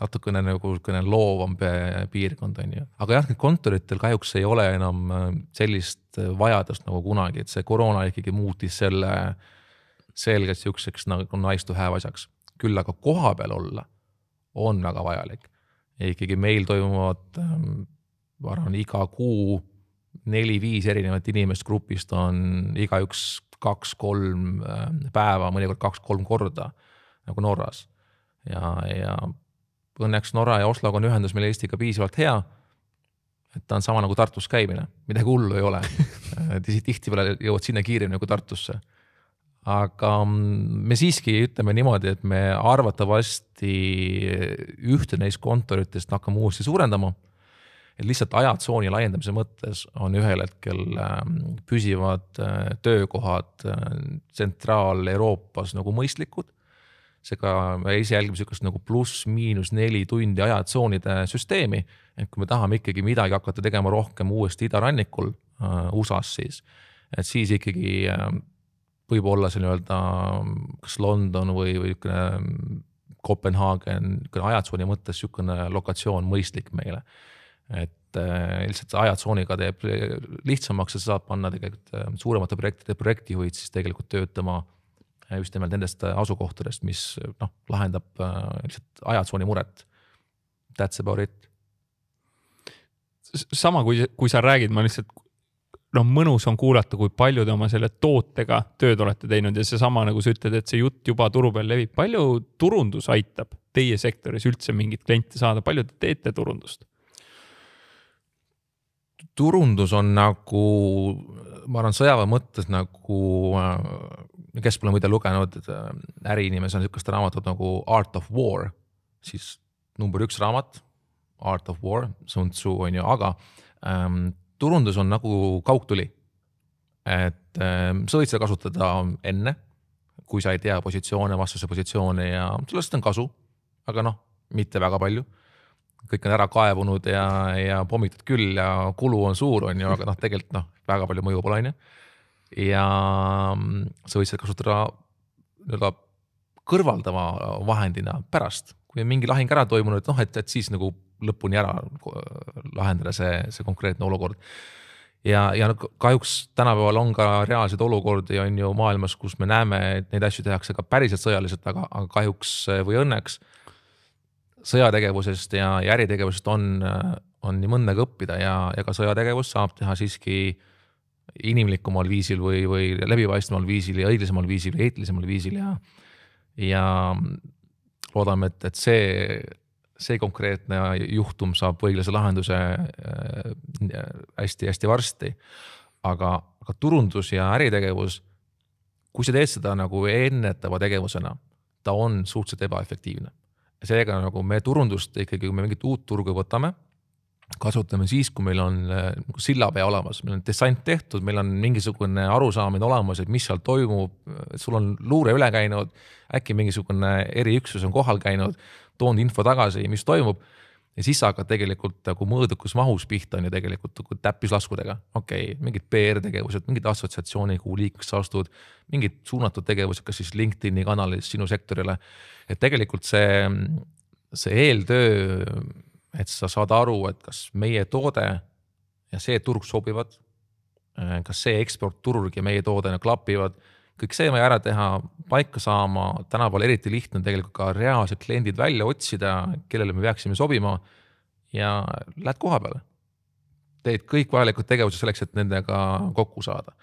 Natukene nagu loovam piirkond on ju. Aga jah, kontoritel kahjuks ei ole enam sellist vajadust nagu kunagi, et see koroona ikkagi muutis selle selgelt siukseks nagu nice to have asjaks. Küll aga koha peal olla on väga vajalik. Ja ikkagi meil toimuvad, ma arvan, iga kuu 4-5 erinevat inimest grupist on iga üks 2-3 päeva, mõnikord 2-3 korda nagu Norras. Ja õnneks Norra ja Osloga on ühendus meil Eestiga piisavalt hea, et ta on sama nagu Tartus käimine. Midagi hullu ei ole. Tihti peale jõuad sinna kiiremini nagu Tartusse. Aga me siiski ütleme niimoodi, et me arvatavasti ühte neist kontoritest hakkame uuesti suurendama. Et lihtsalt ajatsooni laiendamise mõttes on ühel hetkel püsivad töökohad tsentraal-Euroopas nagu mõistlikud. Seega me ise jälgime sellist nagu +-4 tundi ajatsoonide süsteemi, et kui me tahame ikkagi midagi hakata tegema rohkem uuesti idarannikul USAs siis ikkagi võib olla see nii-öelda kas London või Kopenhaagen ajatsooni mõttes niisugune lokatsioon mõistlik meile. Et lihtsalt ajatsooniga teeb lihtsamaks, et saab panna tegelikult suuremate projektide projektijuhid siis tegelikult töötama just nimelt nendest asukohtadest, mis lahendab lihtsalt ajatsooni muret. That's about it. Sama kui sa räägid, ma lihtsalt mõnus on kuulata, kui palju te oma selle tootega tööd olete teinud ja see sama, nagu sa ütled, et see jutt juba turu peal levib. Palju turundus aitab teie sektoris üldse mingit kliente saada? Palju te teete turundust? Turundus on nagu, ma arvan, sõjaväe mõttes nagu, kes pole muide lugenud, äriinimesel on niisugust raamatut nagu Art of War, siis number 1 raamat, Art of War, Sun Tzu on ju, aga turundus on nagu kaugtuli, et sa võid seda kasutada enne, kui sa ei tea positsioone, vastuse positsioone ja sellest on kasu, aga mitte väga palju. Kõik on ära kaevunud ja pommitud küll ja kulu on suur, on ju, aga tegelikult väga palju mõju pole. Ja sa võid seda kasutada kõrvaldava vahendina pärast, kui on mingi lahing ära toimunud, et siis nagu lõpuni ära lahendada see konkreetne olukord. Ja kahjuks tänapäeval on ka reaalsed olukordi on ju maailmas, kus me näeme, et neid asju tehakse ka päriselt sõjaliselt, aga kahjuks või õnneks sõjategevusest ja äritegevusest on nii mõndagi õppida ja ka sõjategevus saab teha siiski inimlikumal viisil või läbipaistvamal viisil ja õiglasemal viisil ja eetilisemal viisil ja loodame, et see konkreetne juhtum saab õiglase lahenduse hästi varsti, aga turundus ja äritegevus, kui sa teed seda nagu ennetava tegevusena, ta on suhteliselt ebaefektiivne. Seega nagu me turundust ikkagi, kui me mingit uut turgu võtame, kasutame siis, kui meil on sillapea olemas, meil on dessant tehtud, meil on mingisugune arusaamine olemas, et mis seal toimub, sul on luure üle käinud, äkki mingisugune eriüksus on kohal käinud, toonud info tagasi, mis toimub, ja siis sa hakkad tegelikult nagu mõõdukus mahus pihta on ja tegelikult täppislaskudega. Okei, mingid PR-tegevused, mingid assotsiatsiooni, kuhu liikmeks astud, mingid suunatud tegevused, kas siis LinkedIni kanalis sinu sektorile. Et tegelikult see eeltöö, et sa saad aru, et kas meie toode ja see turg sobivad, kas see eksportturg ja meie toode klapivad, kõik see vaja ära teha, paika saama, tänapäeval eriti lihtne tegelikult ka reaalsed kliendid välja otsida, kellele me peaksime sobima ja lähed koha peale. Teed kõik vajalikud tegevused selleks, et nendega kokku saada.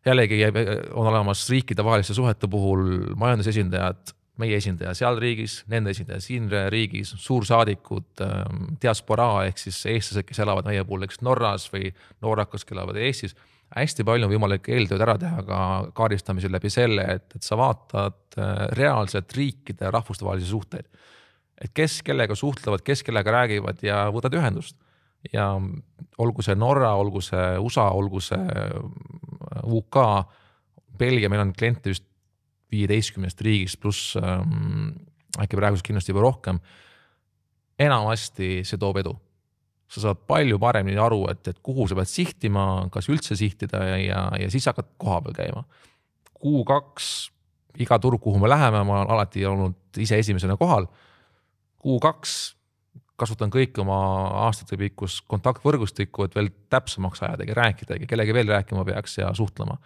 Jällegi on olemas riikide vaheliste suhete puhul majandusesindajad, meie esindaja seal riigis, nende esindaja siin riigis, suursaadikud, diasporaa ehk siis eestlased, kes elavad meie puhul Norras või norrakas, kes elavad Eestis. Hästi palju on võimalik eeltööd ära teha ka kaardistamisel läbi selle, et sa vaatad reaalselt riikide rahvusvahelisi suhteid. Et kes kellega suhtlevad, kes kellega räägivad ja võtad ühendust. Ja olgu see Norra, olgu see USA, olgu see UK, Belgia, meil on kliente just 15 riigist pluss äkki praeguseks kindlasti juba rohkem. Enamasti see toob edu. Sa saad palju paremini aru, et kuhu sa pead sihtima, kas üldse sihtida ja siis hakkad koha peal käima. Q2, iga turg, kuhu me läheme, ma olen alati olnud ise esimesena kohal. Q2 kasutan kõik oma aastate pikkus kontaktvõrgustikku, et veel täpsemaks ajadagi, rääkidagi, kellegi veel rääkima peaks ja suhtlema.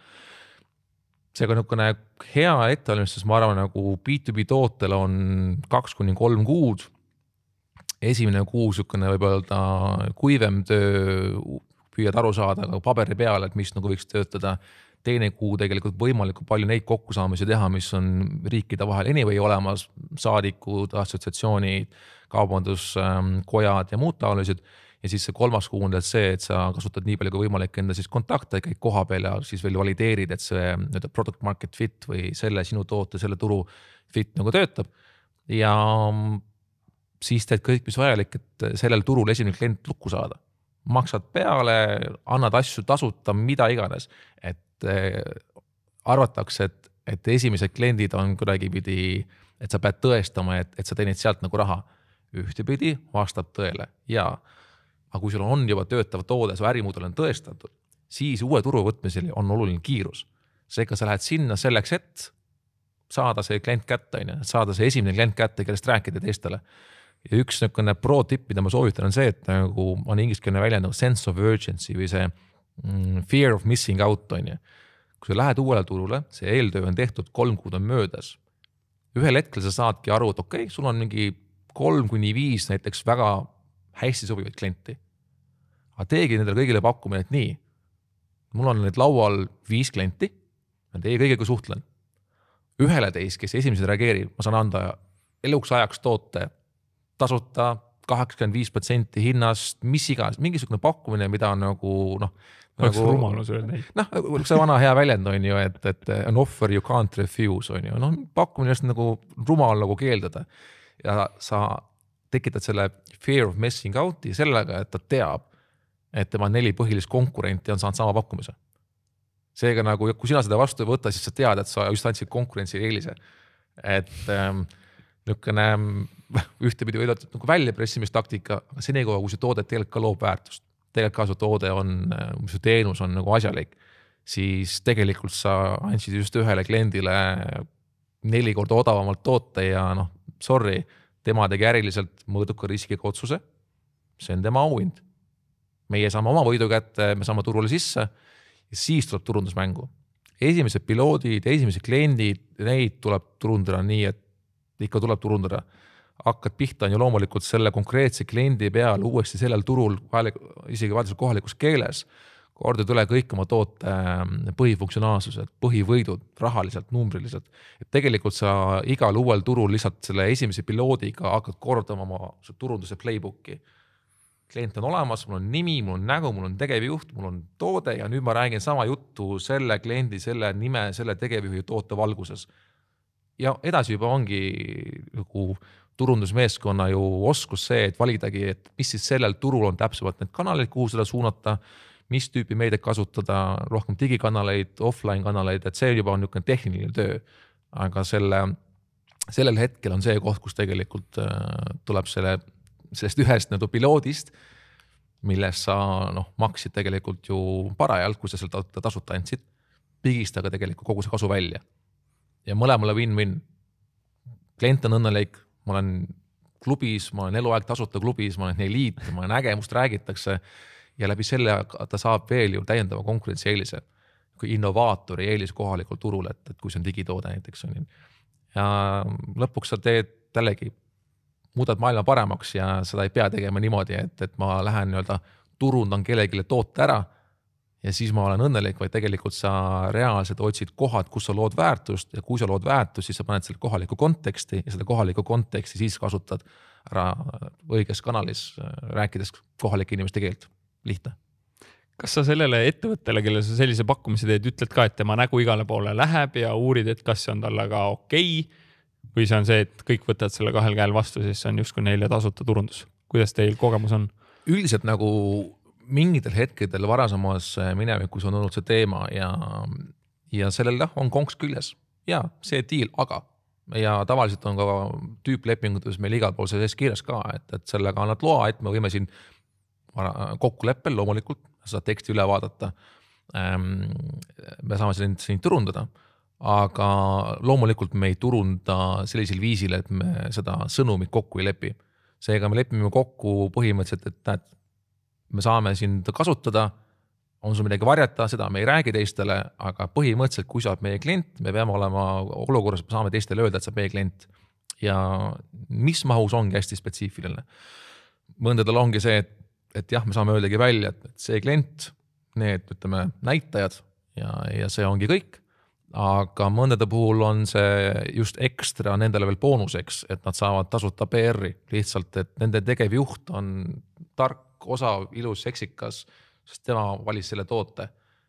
Seega niisugune hea ettevalmistus, ma arvan, nagu B2B tootel on 2-3 kuud. Esimene kuu niisugune võib öelda kuivem töö, püüad aru saada ka paberi peale, et mis nagu võiks töötada. Teine kuu tegelikult võimalikult palju neid kokkusaamisi teha, mis on riikide vahel anyway olemas, saadikud, assotsiatsioonid, kaubanduskojad ja muud taolised. Ja siis see 3. kuu on see, et sa kasutad nii palju kui võimalik enda siis kontakte, käid koha peal ja siis veel valideerid, et see product market fit või selle sinu toote, selle turu fit nagu töötab. Ja siis teed kõik, mis vajalik, et sellel turul esimene klient lukku saada. Maksad peale, annad asju tasuta, mida iganes. Et arvatakse, et esimesed kliendid on kuidagi pidi, et sa pead tõestama, et sa teenid sealt nagu raha. Ühtepidi vastab tõele. Jaa. Aga kui sul on juba töötav toode, su ärimudel on tõestatud, siis uue turu võtmisel on oluline kiirus. Seega sa lähed sinna selleks, et saada see klient kätte, saada see esimene klient kätte, kellest rääkida teistele. Ja üks niisugune pro-tipp, mida ma soovitan, on see, et nagu on ingliskeelne väljend sense of urgency või see fear of missing out. Kui sa lähed uuele turule, see eeltöö on tehtud, 3 kuud on möödas. Ühel hetkel sa saadki aru, et okei, sul on mingi 3-5 näiteks väga hästi sobivaid klienti. Aga teegi nendele kõigile pakkumine, et nii, mul on need laual 5 klienti, ma teie kõigega suhtlen. Ühele teist, kes esimesed reageerib, ma saan anda eluks ajaks toote tasuta 85% hinnast, mis iganes, mingisugune pakkumine, mida on nagu Oleks rumalus öelda. See vana hea väljend on ju, et an offer you can't refuse on ju. Pakkumine just nagu rumal nagu keeldada. Ja sa tekitad selle fear of missing out'i sellega, et ta teab, et tema 4 põhilist konkurenti on saanud sama pakkumise. Seega nagu, kui sina seda vastu ei võta, siis sa tead, et sa just andsid konkurentsi eelise. Et niisugune ühtepidi võidad nagu väljapressimistaktika, aga senikoha, kui see toode tegelikult ka loob väärtust. Tegelikult ka su toode on, su teenus on nagu asjalik, siis tegelikult sa andsid just ühele kliendile 4 korda odavamalt toote ja sorry, tema tegi äriliselt mõõduka riskiga otsuse, see on tema auhind. Meie saame oma võidu kätte, me saame turule sisse ja siis tuleb turundusmängu. Esimesed piloodid, esimesed kliendid, neid tuleb turundada nii, et ikka tuleb turundada. Hakkad pihta on ju loomulikult selle konkreetse kliendi peal uuesti sellel turul, isegi vaadates kohalikus keeles, kordad üle kõik oma toote põhifunktsionaalsused, põhivõidud, rahaliselt, numbriliselt. Et tegelikult sa igal uuel turul lihtsalt selle esimese piloodiga hakkad kordama oma turunduse playbooki. Klient on olemas, mul on nimi, mul on nägu, mul on tegevjuht, mul on toode ja nüüd ma räägin sama juttu selle kliendi, selle nime, selle tegevjuhi toote valguses. Ja edasi juba ongi nagu turundusmeeskonna ju oskus see, et validagi, et mis siis sellel turul on täpsemalt need kanalid, kuhu seda suunata, mis tüüpi meediat kasutada, rohkem digikanaleid, offline kanaleid, et see juba on niisugune tehniline töö. Aga sellel hetkel on see koht, kus tegelikult tuleb sellest ühest piloodist, milles sa maksid tegelikult ju parajalt, kui sa seal tasuta andsid, pigistada tegelikult kogu see kasu välja. Ja mõlemale win-win. Klient on õnnelik, ma olen klubis, ma olen eluaeg tasuta klubis, ma olen eliit, ma olen äge, must räägitakse ja läbi selle ta saab veel ju täiendava konkurentsi eelise, kui innovaatori eelis kohalikul turul, et kui see on digitoode näiteks. Ja lõpuks sa teed tälegi, muudad maailma paremaks ja seda ei pea tegema niimoodi, et ma lähen turundan kellegile toote ära ja siis ma olen õnnelik, vaid tegelikult sa reaalselt otsid kohad, kus sa lood väärtust ja kui sa lood väärtust, siis sa paned selle kohalikku konteksti ja seda kohalikku konteksti siis kasutad ära õiges kanalis, rääkides kohalike inimeste keelt. Lihtne. Kas sa sellele ettevõttele, kelle sa sellise pakkumise teed, ütled ka, et tema nägu igale poole läheb ja uurid, et kas see on talle ka okei, või see on see, et kõik võtavad selle kahel käel vastu, siis see on justkui neile tasuta turundus. Kuidas teil kogemus on? Üldiselt nagu mingitel hetkedel varasemas minevikus on olnud see teema ja sellel on konks küljes. Ja see deal, aga. Ja tavaliselt on ka tüüplepingutes meil igal pool sees kirjas ka, et sellega annad loa, et me võime siin kokkuleppel loomulikult seda teksti üle vaadata. Me saame siin turundada, aga loomulikult me ei turunda sellisel viisil, et me seda sõnumit kokku ei lepi. Seega me lepime kokku põhimõtteliselt, et näed, me saame sind kasutada, on sul midagi varjata, seda me ei räägi teistele, aga põhimõtteliselt, kui sa oled meie klient, me peame olema olukorras, me saame teistele öelda, et sa oled meie klient. Ja mis mahus ongi hästi spetsiifiline. Mõndadel ongi see, et jah, me saame öeldagi välja, et see klient, need ütleme näitajad ja see ongi kõik, aga mõndade puhul on see just ekstra nendele veel boonuseks, et nad saavad tasuta PR-i lihtsalt, et nende tegevjuht on tark, osav, ilus, seksikas, sest tema valis selle toote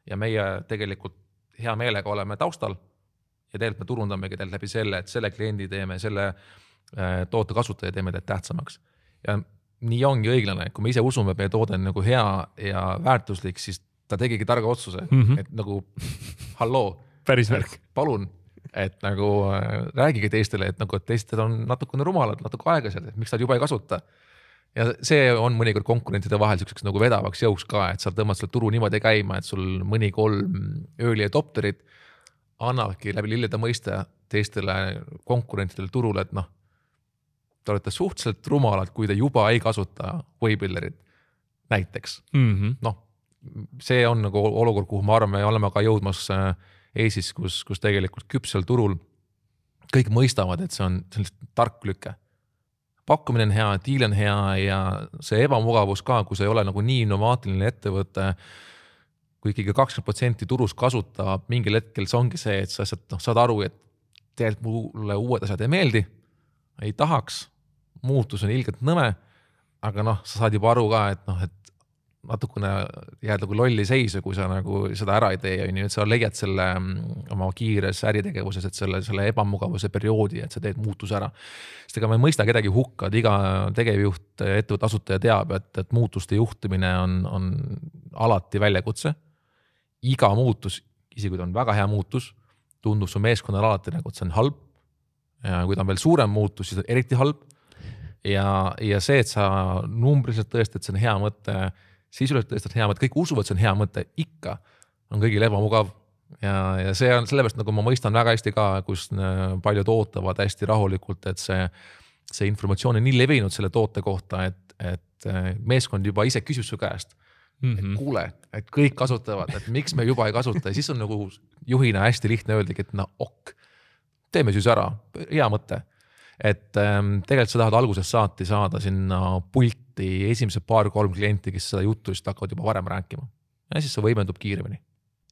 ja meie tegelikult hea meelega oleme taustal ja tegelikult me turundamegi teil läbi selle, et selle kliendi teeme, selle toote kasutaja teeme teid tähtsamaks. Ja nii ongi õiglane, kui me ise usume, et meie toode on nagu hea ja väärtuslik, siis ta tegigi targa otsuse, et nagu halloo, pärisvärk. Palun, et nagu räägige teistele, et nagu teistel on natukene rumalad, natuke aeglased, et miks nad juba ei kasuta. Ja see on mõnikord konkurentide vahel selliseks nagu vedavaks jõuks ka, et sa tõmbad selle turu niimoodi käima, et sul mõni 3 early adopterid annavadki läbi lillede mõiste teistele konkurentidele turule, et noh, te olete suhteliselt rumalad, kui te juba ei kasuta Waybuilderit näiteks. Noh, see on nagu olukord, kuhu ma arvan, me oleme ka jõudmas Eestis, kus tegelikult küpsel turul kõik mõistavad, et see on tark lüke. Pakkumine on hea, deal on hea ja see ebamugavus ka, kui see ei ole nagu nii innovaatiline ettevõte, kui ikkagi 20% turus kasutab, mingil hetkel see ongi see, et sa saad aru, et tegelikult mulle uued asjad ei meeldi, ei tahaks, muutus on ilgelt nõme, aga noh, sa saad juba aru ka, et natukene jääd nagu lolli seisu, kui sa nagu seda ära ei tee, et sa leiad selle oma kiires äritegevuses, et selle ebamugavuse perioodi, et sa teed muutus ära. Sest ega ma ei mõista kedagi hukka, et iga tegevjuht, ettevõtte asutaja teab, et muutuste juhtimine on alati väljakutse. Iga muutus, isegi kui ta on väga hea muutus, tundub su meeskonnal alati nagu, et see on halb. Ja kui ta on veel suurem muutus, siis on eriti halb. Ja see, et sa numbriliselt tõesti, et see on hea mõte, sisuliselt tõesti on hea mõte, kõik usuvad, see on hea mõte, ikka on kõigil ebamugav. Ja see on sellepärast, nagu ma mõistan väga hästi ka, kus paljud ootavad hästi rahulikult, et see informatsioon on nii levinud selle toote kohta, et meeskond juba ise küsib su käest. Et kuule, et kõik kasutavad, et miks me juba ei kasuta ja siis on nagu juhina hästi lihtne öeldagi, et teeme siis ära, hea mõte. Et tegelikult sa tahad algusest saati saada sinna pulti esimesed 2-3 klienti, kes seda juttu just hakkavad juba varem rääkima. Ja siis see võimendub kiiremini.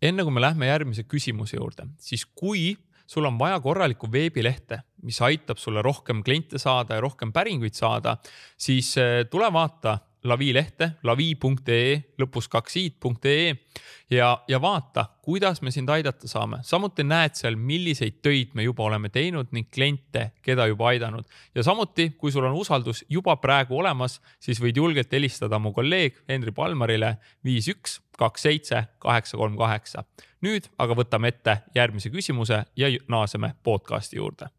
Enne kui me lähme järgmise küsimuse juurde, siis kui sul on vaja korralikku veebilehte, mis aitab sulle rohkem kliente saada ja rohkem päringuid saada, siis tule vaata Lavi lehte, lavi.ee, lõpus 2i.ee ja vaata, kuidas me sind aidata saame. Samuti näed seal, milliseid töid me juba oleme teinud ning kliente, keda juba aidanud. Ja samuti, kui sul on usaldus juba praegu olemas, siis võid julgelt helistada mu kolleeg Henri Palmarile 5127-838. Nüüd aga võtame ette järgmise küsimuse ja naaseme podcasti juurde.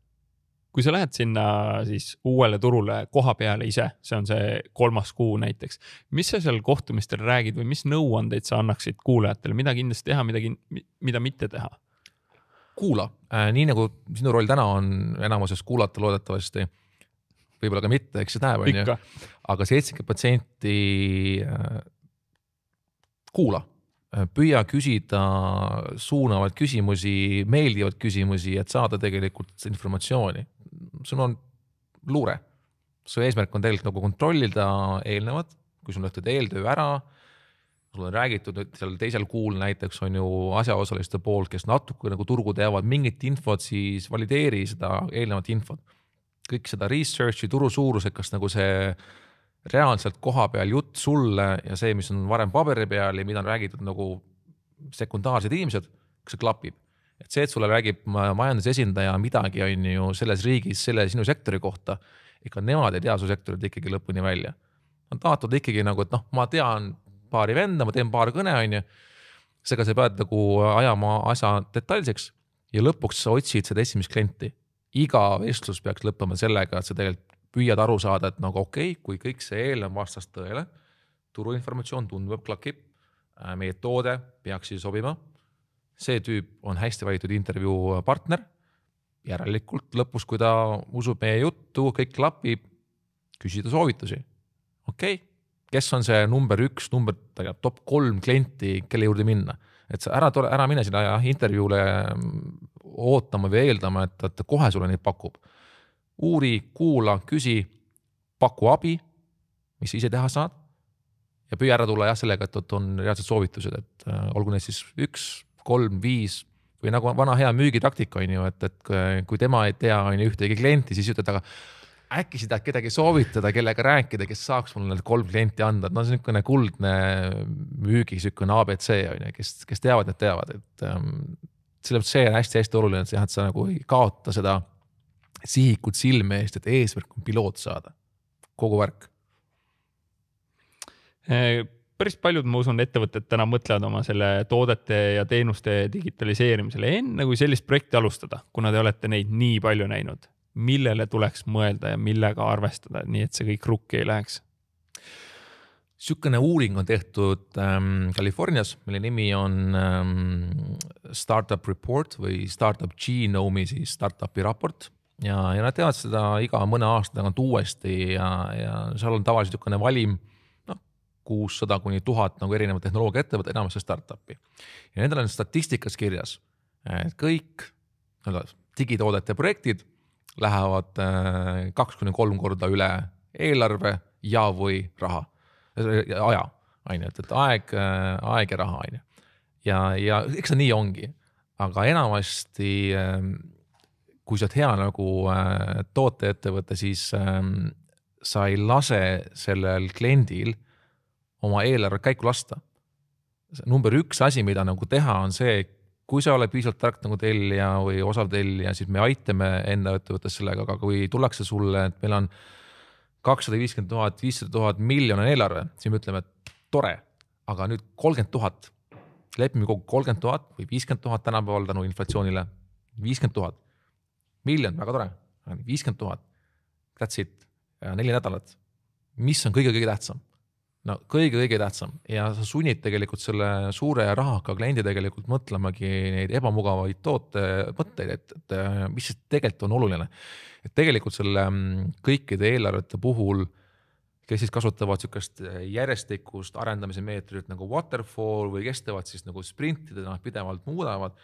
Kui sa lähed sinna siis uuele turule koha peale ise, see on see 3. kuu näiteks, mis sa seal kohtumistel räägid või mis nõuandeid sa annaksid kuulajatele, mida kindlasti teha, mida mitte teha? Kuula. Nii nagu sinu roll täna on enamuses kuulata loodetavasti, võib-olla ka mitte, eks see näeb on ju, aga 70% kuula. Püüa küsida suunavad küsimusi, meeldivad küsimusi, et saada tegelikult informatsiooni. Sul on luure. Su eesmärk on tegelikult nagu kontrollida eelnevad, kui sul õhtid eeltöö ära, sul on räägitud nüüd seal teisel kuul näiteks on ju asjaosaliste poolt, kes natuke nagu turgu teavad mingit infot, siis valideeri seda eelnevat infot. Kõik seda research'i, turu suurused, kas nagu see reaalselt koha peal jutt sulle ja see, mis on varem paberi peal ja mida on räägitud nagu sekundaarsed inimesed, kas see klapib. Et see, et sulle räägib majandusesindaja midagi on ju selles riigis, selle sinu sektori kohta, ikka nemad ei tea su sektorit ikkagi lõpuni välja. Nad tahavad ikkagi nagu, et noh, ma tean paari venda, ma teen paar kõne on ju, seega sa pead nagu ajama asja detailseks ja lõpuks sa otsid seda esimest klienti. Iga vestlus peaks lõppema sellega, et sa tegelikult püüad aru saada, et nagu okei, kui kõik see eelnev vastas tõele, turuinformatsioon tundub klakib, meie toode peaks siis sobima, see tüüp on hästi valitud intervjuu partner, järelikult lõpus, kui ta usub meie juttu, kõik klapib, küsida soovitusi. Okei, kes on see number 1, top 3 klienti, kelle juurde minna. Et sa ära mine sinna intervjuule ootama või eeldama, et kohe sulle neid pakub. Uuri, kuula, küsi, paku abi, mis ise teha saad ja püüa ära tulla sellega, et on reaalsed soovitused, et olgu need siis 1, 3, 5 või nagu vana hea müügitaktika on ju, et kui tema ei tea on ühtegi klienti, siis ütled, aga äkki sa tahad kedagi soovitada, kellega rääkida, kes saaks mulle need 3 klienti anda. No see on niisugune kuldne müügi, niisugune ABC, on ju, kes teavad, need teavad. Et sellepärast see on hästi-hästi oluline, et sa nagu ei kaota seda sihikut silme eest, et eesmärk on piloot saada. Kogu värk. Päris paljud, ma usun, ettevõtted täna mõtlevad oma selle toodete ja teenuste digitaliseerimisele enne, kui sellist projekti alustada, kuna te olete neid nii palju näinud. Millele tuleks mõelda ja millega arvestada, nii et see kõik rukki ei läheks? Sükene uuring on tehtud Californias, mille nimi on Startup Report või Startup Genome, siis startupi raport. Ja nad teevad seda iga mõne aasta tagant uuesti ja seal on tavaliselt niisugune valim 600 kuni 1000 nagu erinevad tehnoloogia ettevõtted, enamus startupi. Ja nendel on statistikas kirjas, et kõik digitoodete projektid lähevad 2-3 korda üle eelarve ja või raha, aja, et aeg ja raha. Ja eks see nii ongi, aga enamasti kui sa oled hea nagu tooteettevõte, siis sa ei lase sellel kliendil oma eelarve käiku lasta. Number 1 asi, mida nagu teha, on see, kui sa oled piisavalt tark nagu tellija või osav tellija, siis me aitame enda ettevõttes sellega, aga kui tullakse sulle, et meil on 250 000, 500 000 miljon eelarve, siis me ütleme, et tore, aga nüüd 30 000, lepime kogu 30 000 või 50 000 tänapäeval tänu inflatsioonile, 50 000, miljon, väga tore, 50 000, that's it, 4 nädalat, mis on kõige tähtsam? No kõige tähtsam ja sa sunnid tegelikult selle suure rahaka kliendi tegelikult mõtlemagi neid ebamugavaid tootemõtteid, et mis tegelikult on oluline. Et tegelikult selle kõikide eelarvete puhul, kes siis kasutavad niisugust järjestikust arendamise meetrit nagu waterfall või kes teevad siis nagu sprintidena pidevalt muudavad,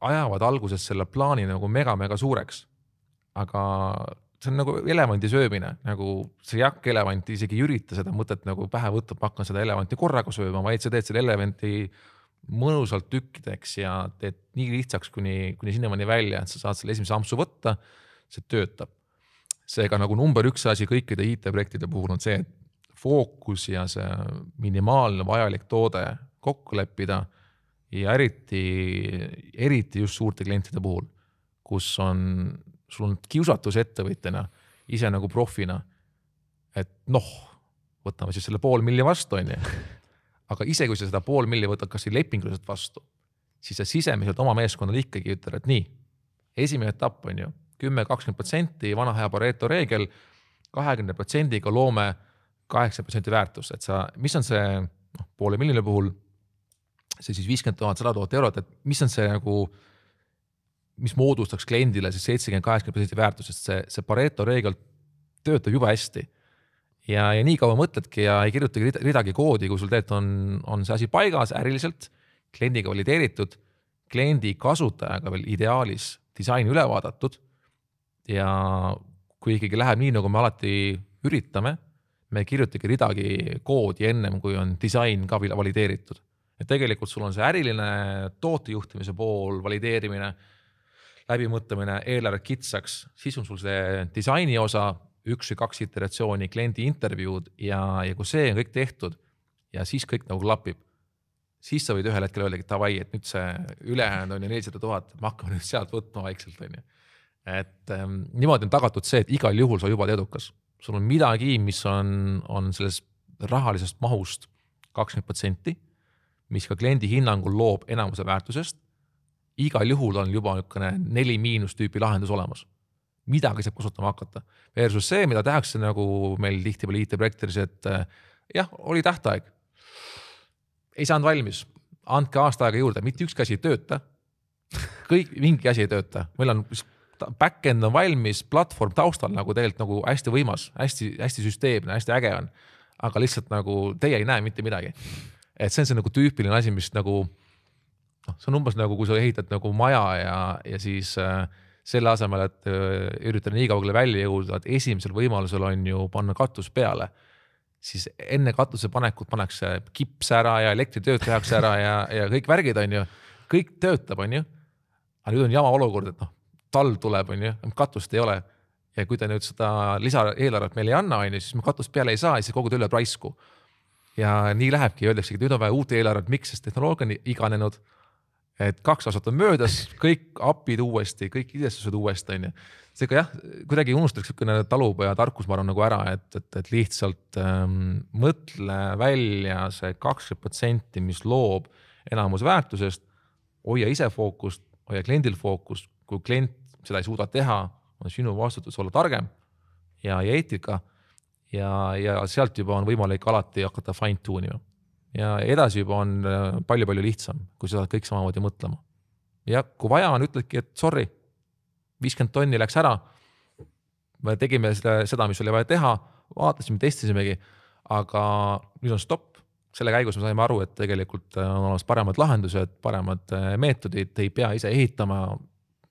ajavad alguses selle plaani nagu mega suureks. Aga see on nagu elevanti söömine, nagu see jakk elevanti isegi ei ürita seda mõtet nagu pähe võtta, hakkan seda elevanti korraga sööma, vaid sa teed selle elevanti mõnusalt tükkideks ja teed nii lihtsaks kuni sinnamani välja, et sa saad selle esimese ampsu võtta, see töötab. Seega nagu number 1 asi kõikide IT-projektide puhul on see, et fookus ja see minimaalne vajalik toode kokku leppida ja eriti just suurte klientide puhul, kus sul on kiusatus ettevõtjana, ise nagu profina, et võtame siis selle 500 000 vastu, on ju. Aga ise, kui sa seda 500 000 võtad kas või lepinguliselt vastu, siis sa sisemiselt oma meeskonnal ikkagi ütled, et nii, esimene etapp on ju 10-20%, vana hea Pareto reegel, 20%-ga loome 80% väärtust, et mis on see 500 000 puhul, see siis 50 000, 100 000 eurot, et mis on see nagu mis moodustaks kliendile siis 70-80% väärtusest, see Pareto reegel töötab juba hästi. Ja nii kaua mõtledki ja ei kirjutagi ridagi koodi, kui sul tegelikult on see asi paigas äriliselt, kliendiga valideeritud, kliendi kasutajaga veel ideaalis disaini üle vaadatud ja kui ikkagi läheb nii, nagu me alati üritame, me ei kirjutagi ridagi koodi ennem, kui on disain ka valideeritud. Et tegelikult sul on see äriline tootejuhtimise pool, valideerimine, läbimõtlemine, eelarve kitsaks, siis on sul see disaini osa, 1 või 2 iteratsiooni, kliendi intervjuud ja kui see on kõik tehtud ja siis kõik nagu klapib, siis sa võid ühel hetkel öeldagi, et davai, et nüüd see ülejäänud on 400 000, me hakkame nüüd sealt võtma vaikselt. On ju. Et niimoodi on tagatud see, et igal juhul sa juba edukas. Sul on midagi, mis on selles rahalisest mahust 20%, mis ka kliendi hinnangul loob enamuse väärtusest. Igal juhul on juba 4- tüüpi lahendus olemas. Midagi saab kasutama hakata. Versus see, mida tehakse nagu meil tihtipeale IT-projektoris, et jah, oli tähtaeg. Ei saanud valmis. Andke aasta aega juurde. Mitte ükski asi ei tööta. Kõik, mingi asi ei tööta. Meil on backend on valmis, platvorm taustal nagu tegelikult nagu hästi võimas, hästi süsteemne, hästi äge on. Aga lihtsalt nagu teie ei näe mitte midagi. Et see on see nagu tüüpiline asi, mis nagu, see on umbes nagu, kui sa ehitad nagu maja ja siis selle asemel, et üritada nii kaugele välja jõuda, et esimesel võimalusel on ju panna katus peale, siis enne katuse panekut pannakse kips ära ja elektritööd tehakse ära ja kõik värgid on ju, kõik töötab on ju, aga nüüd on jama olukord, et talv tuleb on ju, katust ei ole ja kui te nüüd seda lisaeelarvet meil ei anna on ju, siis me katust peale ei saa ja siis kogu üle praisku. Ja nii lähebki, öeldaksegi, et nüüd on vaja uut eelarvet, miks, sest tehnoloogia on iganenud, et 2 aastat on möödas, kõik apid uuesti, kõik idestused uuesti on ju. Seega jah, kuidagi unustatakse talupoja tarkus ma arvan nagu ära, et lihtsalt mõtle välja see 20%, mis loob enamus väärtusest, hoia ise fookust, hoia kliendil fookust, kui klient seda ei suuda teha, on sinu vastutus olla targem ja eetika ja sealt juba on võimalik alati hakata fine tunima. Ja edasi juba on palju lihtsam, kui sa saad kõik samamoodi mõtlema. Ja kui vaja on, ütledki, et sorry, 50 tonni läks ära, me tegime seda, mis oli vaja teha, vaatasime, testisimegi, aga nüüd on stopp. Selle käigus me saime aru, et tegelikult on olemas paremad lahendused, paremad meetodid, ei pea ise ehitama,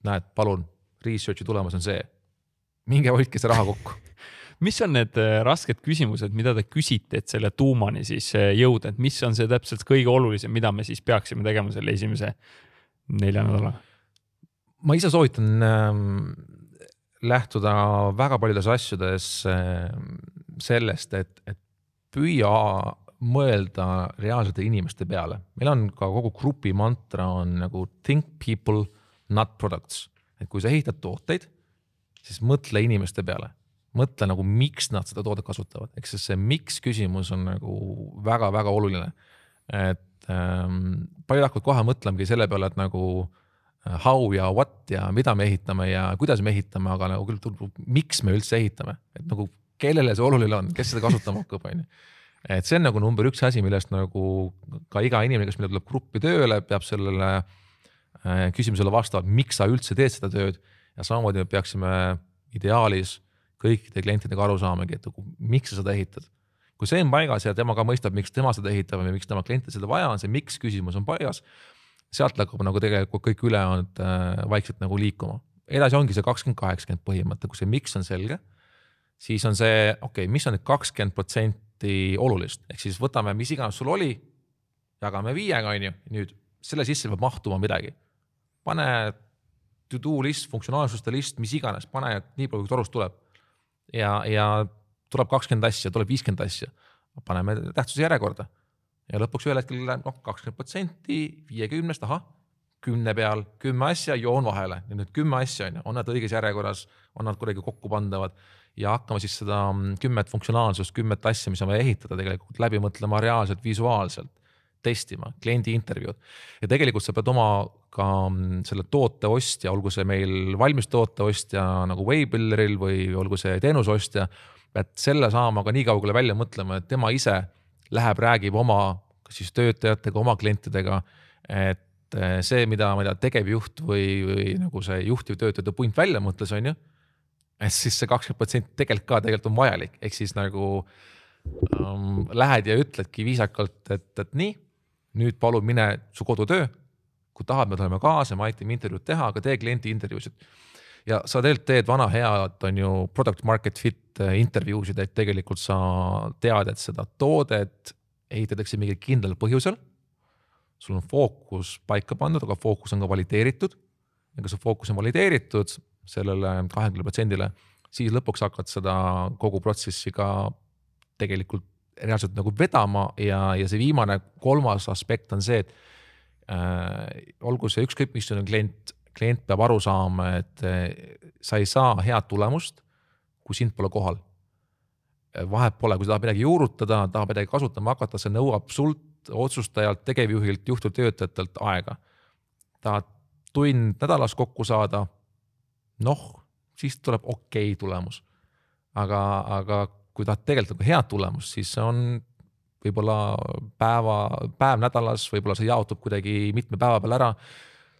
näed, palun, researchi tulemas on see. Minge hoidke see raha kokku. Mis on need rasked küsimused, mida te küsite, et selle tuumani siis jõuda, et mis on see täpselt kõige olulisem, mida me siis peaksime tegema selle esimese 4 nädala? Ma ise soovitan lähtuda väga paljudes asjades sellest, et püüa mõelda reaalsete inimeste peale. Meil on ka kogu grupi mantra on nagu think people, not products. Et kui sa ehitad tooteid, siis mõtle inimeste peale. Mõtle nagu miks nad seda toodet kasutavad. Eks see miks küsimus on nagu väga-väga oluline. Et palju hakkavad kohe mõtlemegi selle peale, et nagu how ja what ja mida me ehitame ja kuidas me ehitame, aga nagu küll miks me üldse ehitame. Et nagu kellele see oluline on, kes seda kasutama hakkab. Et see on nagu number 1 asi, millest nagu ka iga inimene, kes meil tuleb gruppi tööle, peab sellele küsimusele vastavad, miks sa üldse teed seda tööd ja samamoodi me peaksime ideaalis kõikide klientidega aru saamegi, et miks sa seda ehitad. Kui see on paigas ja tema ka mõistab, miks tema seda ehitab ja miks tema kliente seda vaja on, see miks küsimus on paigas, sealt hakkab nagu tegelikult kõik ülejäänud vaikselt nagu liikuma. Edasi ongi see 20-80 põhimõte, kui see miks on selge, siis on see, mis on need 20% olulist, ehk siis võtame, mis iganes sul oli, jagame 5 on ju, nüüd selle sisse peab mahtuma midagi. Pane to-do list, funktsionaalsuste list, mis iganes, pane nii palju, kui torust tuleb. Ja tuleb 20 asja, tuleb 50 asja. Paneme tähtsuse järjekorda. Ja lõpuks ühel hetkel 20%, 50, 10 peal, 10 asja, joon vahele. Ja nüüd 10 asja on nad õiges järjekorras, on nad kuidagi kokku pandavad ja hakkame siis seda 10 funktsionaalsust, 10 asja, mis on vaja ehitada tegelikult läbi mõtlema reaalselt, visuaalselt, testima, kliendi intervjuud. Ja tegelikult sa pead oma ka selle toote ostja, olgu see meil valmis toote ostja nagu Waybuilderil või olgu see teenuse ostja, pead selle saama ka nii kaugele välja mõtlema, et tema ise läheb, räägib oma siis töötajatega, oma klientidega, et see, mida tegevjuht või nagu see juhtiv töötajate punt välja mõtles, on ju, et siis see 20% tegelikult on vajalik, ehk siis nagu lähed ja ütledki viisakalt, et nii, nüüd palun mine su kodutöö, kui tahad, me tuleme kaasa, me aitame intervjuud teha, aga tee kliendi intervjuusid. ja sa tegelikult teed vana head, on ju product market fit interviewsid, et tegelikult sa tead, et seda toodet ehitatakse mingil kindlal põhjusel. Sul on fookus paika pandud, aga fookus on ka valideeritud. Ja kui see fookus on valideeritud sellele 20%-le, siis lõpuks hakkad seda kogu protsessi ka tegelikult reaalselt nagu vedama ja see viimane 3. aspekt on see, et olgu see ükskõik, mis on klient peab aru saama, et sa ei saa head tulemust, kui sind pole kohal. Vahet pole, kui sa tahab midagi juurutada, tahab midagi kasutama hakata, see nõuab sult otsustajalt, tegevjuhilt, juhtivtöötajatelt aega. Tahad tund nädalas kokku saada, siis tuleb okei tulemus. Aga kui tahad tegelikult head tulemust, siis see on võib-olla päev nädalas, võib-olla see jaotub kuidagi mitme päeva peal ära,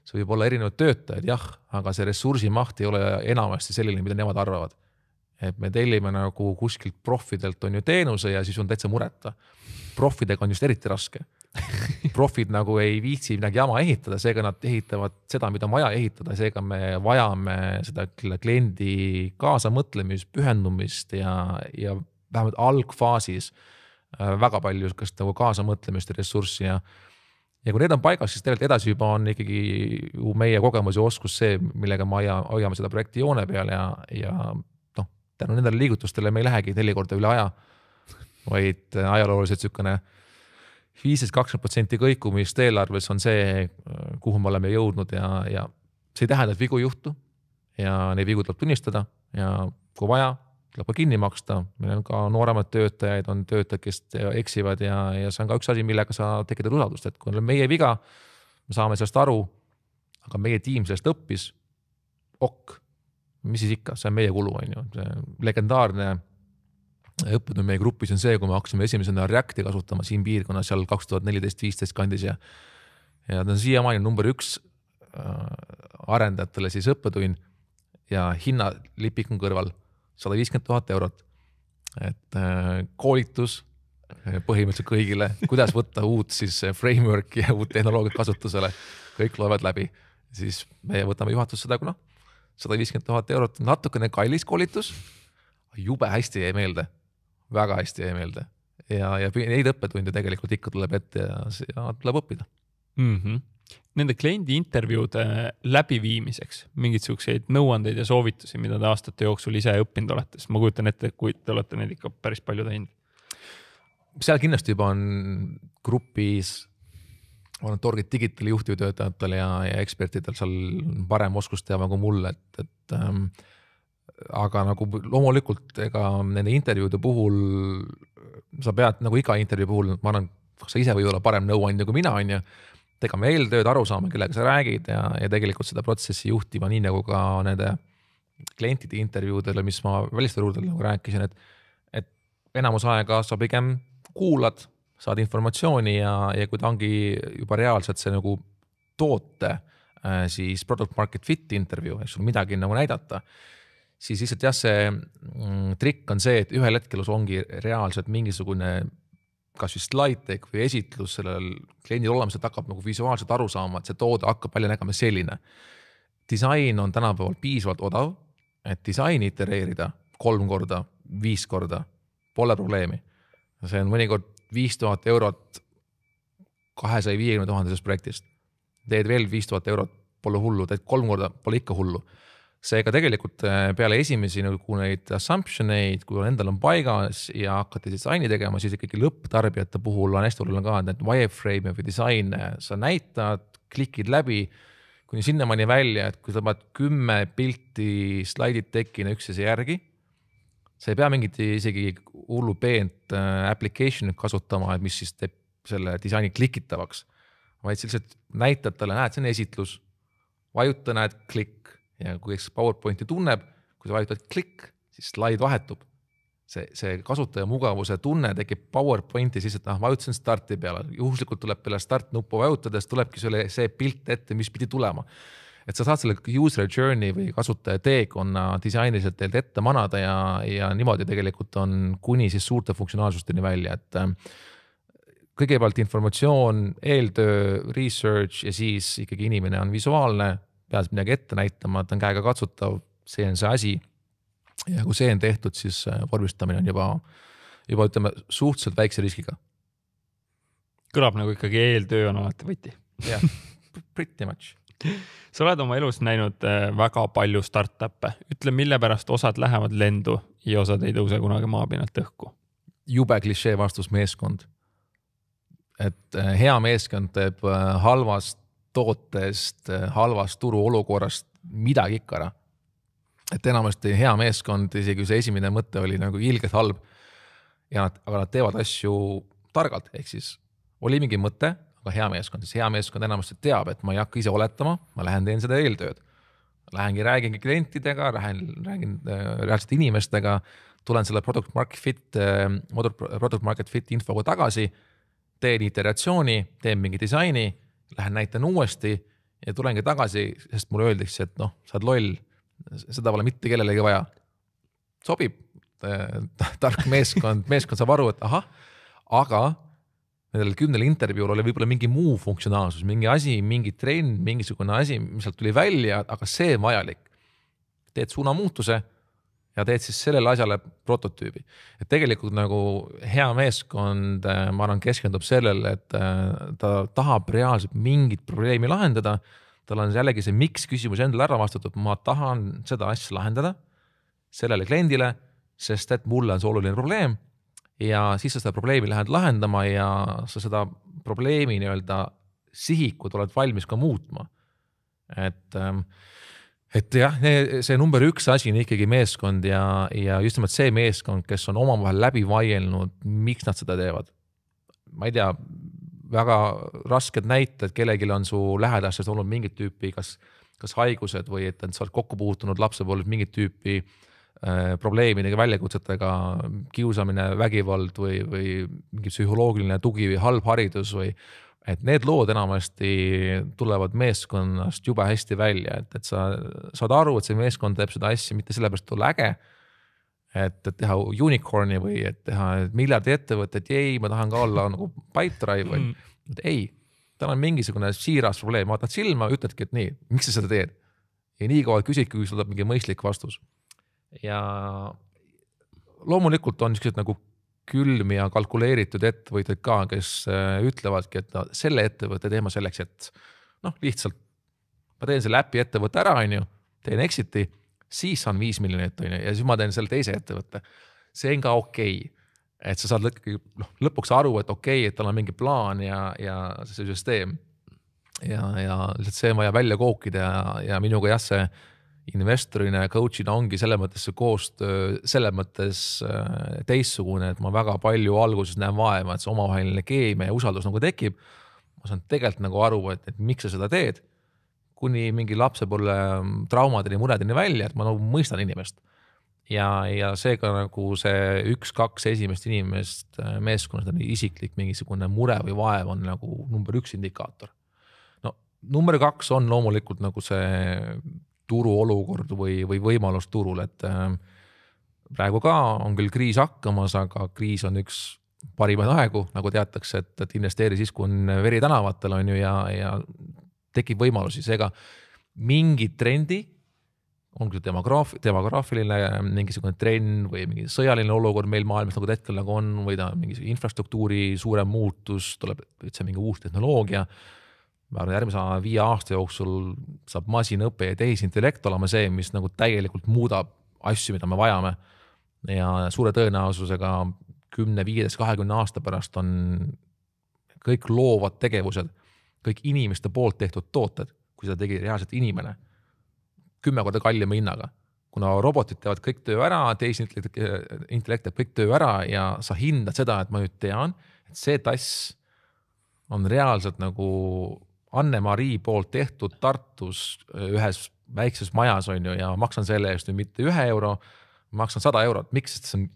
see võib olla erinevad töötajad, jah, aga see ressursimaht ei ole enamasti selline, mida nemad arvavad. Et me tellime nagu kuskilt profidelt on ju teenuse ja siis on täitsa mureta. Profidega on just eriti raske. Profid nagu ei viitsi midagi jama ehitada, seega nad ehitavad seda, mida on vaja ehitada, seega me vajame seda kliendi kaasamõtlemist, pühendumist ja vähemalt algfaasis väga palju nagu kaasamõtlemist ja ressurssi ja kui need on paigas, siis tegelikult edasi juba on ikkagi ju meie kogemus ja oskus see, millega me hoiame seda projekti joone peal ja tänu nendele liigutustele me ei lähegi 4 korda üle aja, vaid ajalooliselt sükene 15-20% kõikumist eelarves on see, kuhu me oleme jõudnud ja see ei tähenda, et vigu juhtu ja neid vigu tuleb tunnistada ja kui vaja, tuleb ka kinni maksta. Meil on ka nooremad töötajaid, on töötajad, kes eksivad ja see on ka üks asi, millega sa tekitad usaldust, et kui on meie viga, me saame sellest aru, aga meie tiim sellest õppis, mis siis ikka, see on meie kulu, on ju. See legendaarne õppetund meie grupis on see, kui me hakkasime esimesena Reacti kasutama siin piirkonnas seal 2014-15 kandis ja ta on siiamaani number 1 arendajatele siis õppetund ja hinnalipik on kõrval 150,000 eurot. Et koolitus põhimõtteliselt kõigile, kuidas võtta uut siis framework ja uut tehnoloogiat kasutusele, kõik loevad läbi. Siis me võtame juhatus seda, kuna 150,000 eurot on natukene kallis koolitus, jube hästi jäi meelde, väga hästi jäi meelde. Ja neid õppetunde tegelikult ikka tuleb ette ja tuleb õppida. Nende kliendi intervjuude läbiviimiseks mingisuguseid nõuandeid ja soovitusi, mida te aastate jooksul ise õppinud olete, sest ma kujutan ette, kui te olete neid ikka päris palju teinud. Seal kindlasti juba on grupis on Torgit Digitali juhtivtöötajatel ja ekspertidel seal parem oskus teha kui mul, et aga nagu loomulikult ega nende intervjuude puhul sa pead nagu iga intervjuu puhul, ma arvan, sa ise või olla parem nõuandja kui mina on ja tegema eeltööd, aru saama, kellega sa räägid ja tegelikult seda protsessi juhtima nii nagu ka nende klientide intervjuudele, mis ma välisturuudel nagu rääkisin, et enamus aega sa pigem kuulad, saad informatsiooni ja kui ta ongi juba reaalselt see nagu toote, siis product market fit interview, eks sul midagi nagu näidata, siis lihtsalt jah, see trikk on see, et ühel hetkel ongi reaalselt mingisugune kas või slide või esitlus sellel kliendil olemas, et hakkab nagu visuaalselt aru saama, et see toode hakkab välja nägema selline. Disain on tänapäeval piisavalt odav, et disaini itereerida 3 korda, 5 korda, pole probleemi. See on mõnikord 5,000 eurot 250,000 projektist. Teed veel 5,000 eurot, pole hullu, teed 3 korda, pole ikka hullu. Seega tegelikult peale esimesi nagu neid assumptioneid, kui endal on paigas ja hakkate disaini tegema, siis ikkagi lõpptarbijate puhul on hästi oluline ka, et wireframe või disain, sa näitad, klikid läbi, kuni sinnamaani välja, et kui sa pead 10 pilti slaidid tekkina üksteise järgi, sa ei pea mingit isegi hullu peent application'it kasutama, et mis siis teeb selle disaini klikitavaks, vaid lihtsalt näitad talle, näed, see on esitlus, vajuta, näed, klikk ja kui PowerPointi tunneb, kui sa vajutad klikk, siis slaid vahetub. See kasutaja mugavuse tunne tekib PowerPointi siis, et vajutasin starti peale, juhuslikult tuleb peale start nuppu vajutades, tulebki see pilt ette, mis pidi tulema. Et sa saad selle user journey või kasutaja teekonna disainiliselt teilt ette manada ja niimoodi tegelikult on kuni siis suurte funktsionaalsusteni välja, et kõigepealt informatsioon, eeltöö, research ja siis ikkagi inimene on visuaalne, pead midagi ette näitama, et on käega katsutav, see on see asi. Ja kui see on tehtud, siis vormistamine on juba ütleme suhteliselt väikse riskiga. Kõlab nagu ikkagi eeltöö on alati võti. Jah, pretty much. Sa oled oma elus näinud väga palju startup'e. Ütle, mille pärast osad lähevad lendu ja osad ei tõuse kunagi maapinnalt õhku? Jube klišee vastus meeskond. Et hea meeskond teeb halvast tootest, halvast turu olukorrast midagi ikka ära. Et enamasti hea meeskond, isegi see esimene mõte oli nagu ilgelt halb, aga nad teevad asju targalt, ehk siis oli mingi mõte, aga hea meeskond, siis hea meeskond enamasti teab, et ma ei hakka ise oletama, ma lähen teen seda eeltööd. Lähengi räägingi klientidega, räägin reaalselt inimestega, tulen selle product market fit infoga tagasi, teen iteratsiooni, teen mingi disaini, lähen näitan uuesti ja tulengi tagasi, sest mulle öeldakse, et sa oled loll, seda pole mitte kellelegi vaja. Sobib, tark meeskond saab aru, et aga nendel 10 intervjuul oli võib-olla mingi muu funktsionaalsus, mingi asi, mingi trend, mingisugune asi, mis sealt tuli välja, aga see on vajalik. Teed suunamuutuse ja teed siis sellele asjale prototüübi. Et tegelikult nagu hea meeskond, ma arvan, keskendub sellele, et ta tahab reaalselt mingit probleemi lahendada, tal on jällegi see miks küsimus endale ära vastatud, ma tahan seda asja lahendada sellele kliendile, sest et mulle on see oluline probleem ja siis sa seda probleemi lähed lahendama ja sa seda probleemi nii-öelda sihikud oled valmis ka muutma. Et jah, see number 1 asi on ikkagi meeskond ja just nimelt see meeskond, kes on omavahel läbi vaielnud, miks nad seda teevad. Ma ei tea, väga rasked näited, kellegil on su lähedastest olnud mingit tüüpi, kas haigused või et sa oled kokku puutunud lapsepõlves mingit tüüpi probleemidega, väljakutsetega, kiusamine, vägivald või mingi psühholoogiline tugi või halb haridus või et need lood enamasti tulevad meeskonnast jube hästi välja, et sa saad aru, et see meeskond teeb seda asja mitte sellepärast, et olla äge, et teha unicorni või et teha miljardi ettevõtet, ei, ma tahan ka olla nagu Pipedrive või et ei, tal on mingisugune siiras probleem, vaatad silma, ütledki, et nii, miks sa seda teed? Ja nii kaua küsidki, kui sul tuleb mingi mõistlik vastus. Ja loomulikult on niisugused nagu külm ja kalkuleeritud ettevõtjad ka, kes ütlevadki, et selle ettevõtte teema selleks, et lihtsalt ma teen selle äpi ettevõtte ära, teen exiti, siis saan 5 miljonit ja siis ma teen selle teise ettevõtte. See on ka okei. Et sa saad lõpuks aru, et okei, et tal on mingi plaan ja see süsteem ja lihtsalt see on vaja välja kookida ja minuga jah, see investorina ja coachina ongi selle mõttes see koostöö selle mõttes teistsugune, et ma väga palju alguses näen vaeva, et see omavaheline keemia ja usaldus nagu tekib. Ma saan tegelikult nagu aru, et miks sa seda teed, kuni mingi lapsepõlve traumadeni, muredeni välja, et ma nagu mõistan inimest. Ja seega nagu see 1-2 esimest inimest meeskonnas on isiklik mingisugune mure või vaev on nagu number 1 indikaator. Number 2 on loomulikult nagu see turu olukord või võimalus turul, et praegu ka on küll kriis hakkamas, aga kriis on üks parimaid aegu, nagu teatakse, et investeeri siis, kui on veri tänavatel on ju ja tekib võimalusi. Seega mingi trendi, on küll demograafiline mingisugune trend või mingi sõjaline olukord meil maailmas nagu hetkel nagu on või ta mingi infrastruktuuri suurem muutus, tuleb üldse mingi uus tehnoloogia. Ma arvan, järgmise 5 aasta jooksul saab masinõpe ja tehisintellekt olema see, mis nagu täielikult muudab asju, mida me vajame. Ja suure tõenäosusega 10, 15, 20 aasta pärast on kõik loovad tegevused, kõik inimeste poolt tehtud tooted, kui seda tegi reaalselt inimene, 10 korda kallima hinnaga. Kuna robotid teevad kõik töö ära, tehisintellekt teeb kõik töö ära ja sa hindad seda, et ma nüüd tean, et see tass on reaalselt nagu Anne-Marii poolt tehtud Tartus ühes väikses majas on ju ja maksan selle eest mitte 1 euro, maksan 100 eurot. Miks? Sest see on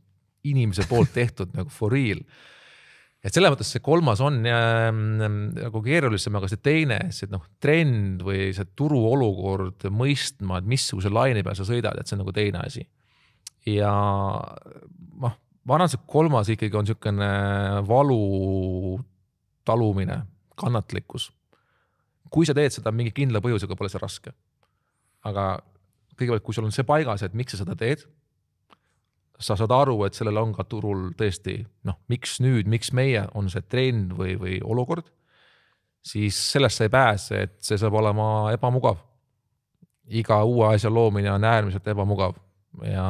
inimese poolt tehtud nagu for real. Et selle mõttes see 3 on nagu keerulisem, aga see teine, see trend või see turu olukord mõistma, et missuguse laine peal sa sõidad, et see on nagu teine asi. Ja ma arvan, see 3 ikkagi on niisugune valu talumine, kannatlikkus. Kui sa teed seda mingi kindla põhjusega, pole see raske. Aga kõigepealt, kui sul on see paigas, et miks sa seda teed, sa saad aru, et sellel on ka turul tõesti, miks nüüd, miks meie on see trend või olukord, siis sellest sa ei pääse, et see saab olema ebamugav. Iga uue asja loomine on äärmiselt ebamugav ja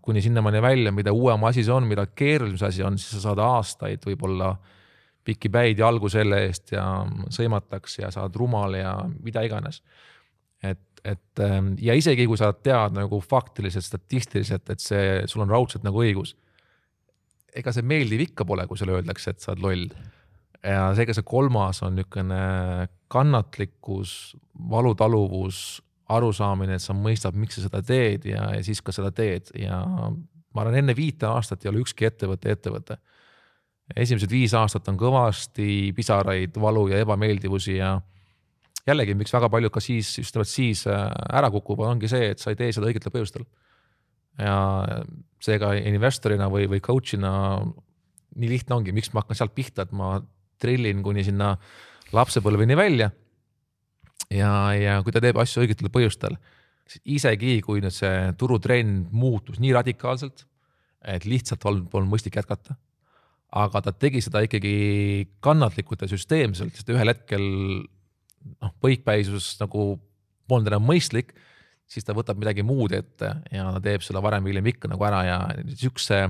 kuni sinnamaani välja, mida uuem asi see on, mida keerulisem asi on, siis sa saad aastaid võib-olla pikki päid jalgu selle eest ja sõimatakse ja saad rumal ja mida iganes. Ja isegi kui sa tead nagu faktiliselt, statistiliselt, et sul on raudselt nagu õigus, ega see meeldiv ikka pole, kui sulle öeldakse, et sa oled loll. Ja seega see kolmas on niisugune kannatlikkus, valutaluvus, arusaamine, et sa mõistad, miks sa seda teed ja siis ka seda teed. Ja ma arvan, enne 5 aastat ei ole ükski ettevõte. Esimesed 5 aastat on kõvasti pisaraid, valu ja ebameeldivusi ja jällegi, miks väga paljud ka siis ära kukuvad, ongi see, et sa ei tee seda õigetel põhjustel. Ja seega investorina või coachina nii lihtne ongi, miks ma hakkan sealt pihta, et ma trillin kuni sinna lapsepõlveni välja ja kui ta teeb asju õigetel põhjustel, siis isegi kui nüüd see turutrend muutus nii radikaalselt, et lihtsalt polnud mõistlik jätkata, aga ta tegi seda ikkagi kannatlikult ja süsteemselt, sest ühel hetkel põikpäisus nagu polnud enam mõistlik, siis ta võtab midagi muud ette ja ta teeb selle varem hiljem ikka nagu ära ja niisuguse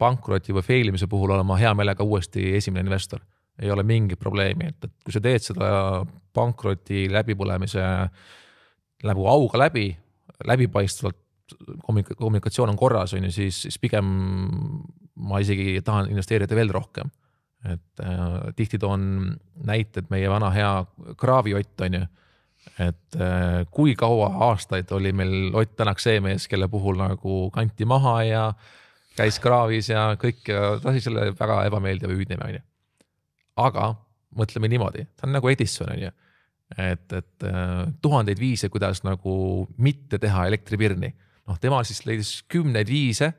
pankroti või failimise puhul olen ma hea meelega uuesti esimene investor. Ei ole mingit probleemi, et kui sa teed seda pankroti läbipõlemise nagu auga läbipaistvalt kommunikatsioon on korras, siis pigem ma isegi tahan investeerida veel rohkem. Et tihti toon näited meie vana hea Kraavi-Ott on ju, et kui kaua aastaid oli meil Ott Tänak see mees, kelle puhul nagu kanti maha ja käis kraavis ja kõik lasi selle väga ebameeldiva hüüdnime on ju. Aga mõtleme niimoodi, ta on nagu Edison on ju, et tuhandeid viise, kuidas nagu mitte teha elektripirni. Tema siis leidis 10 viise,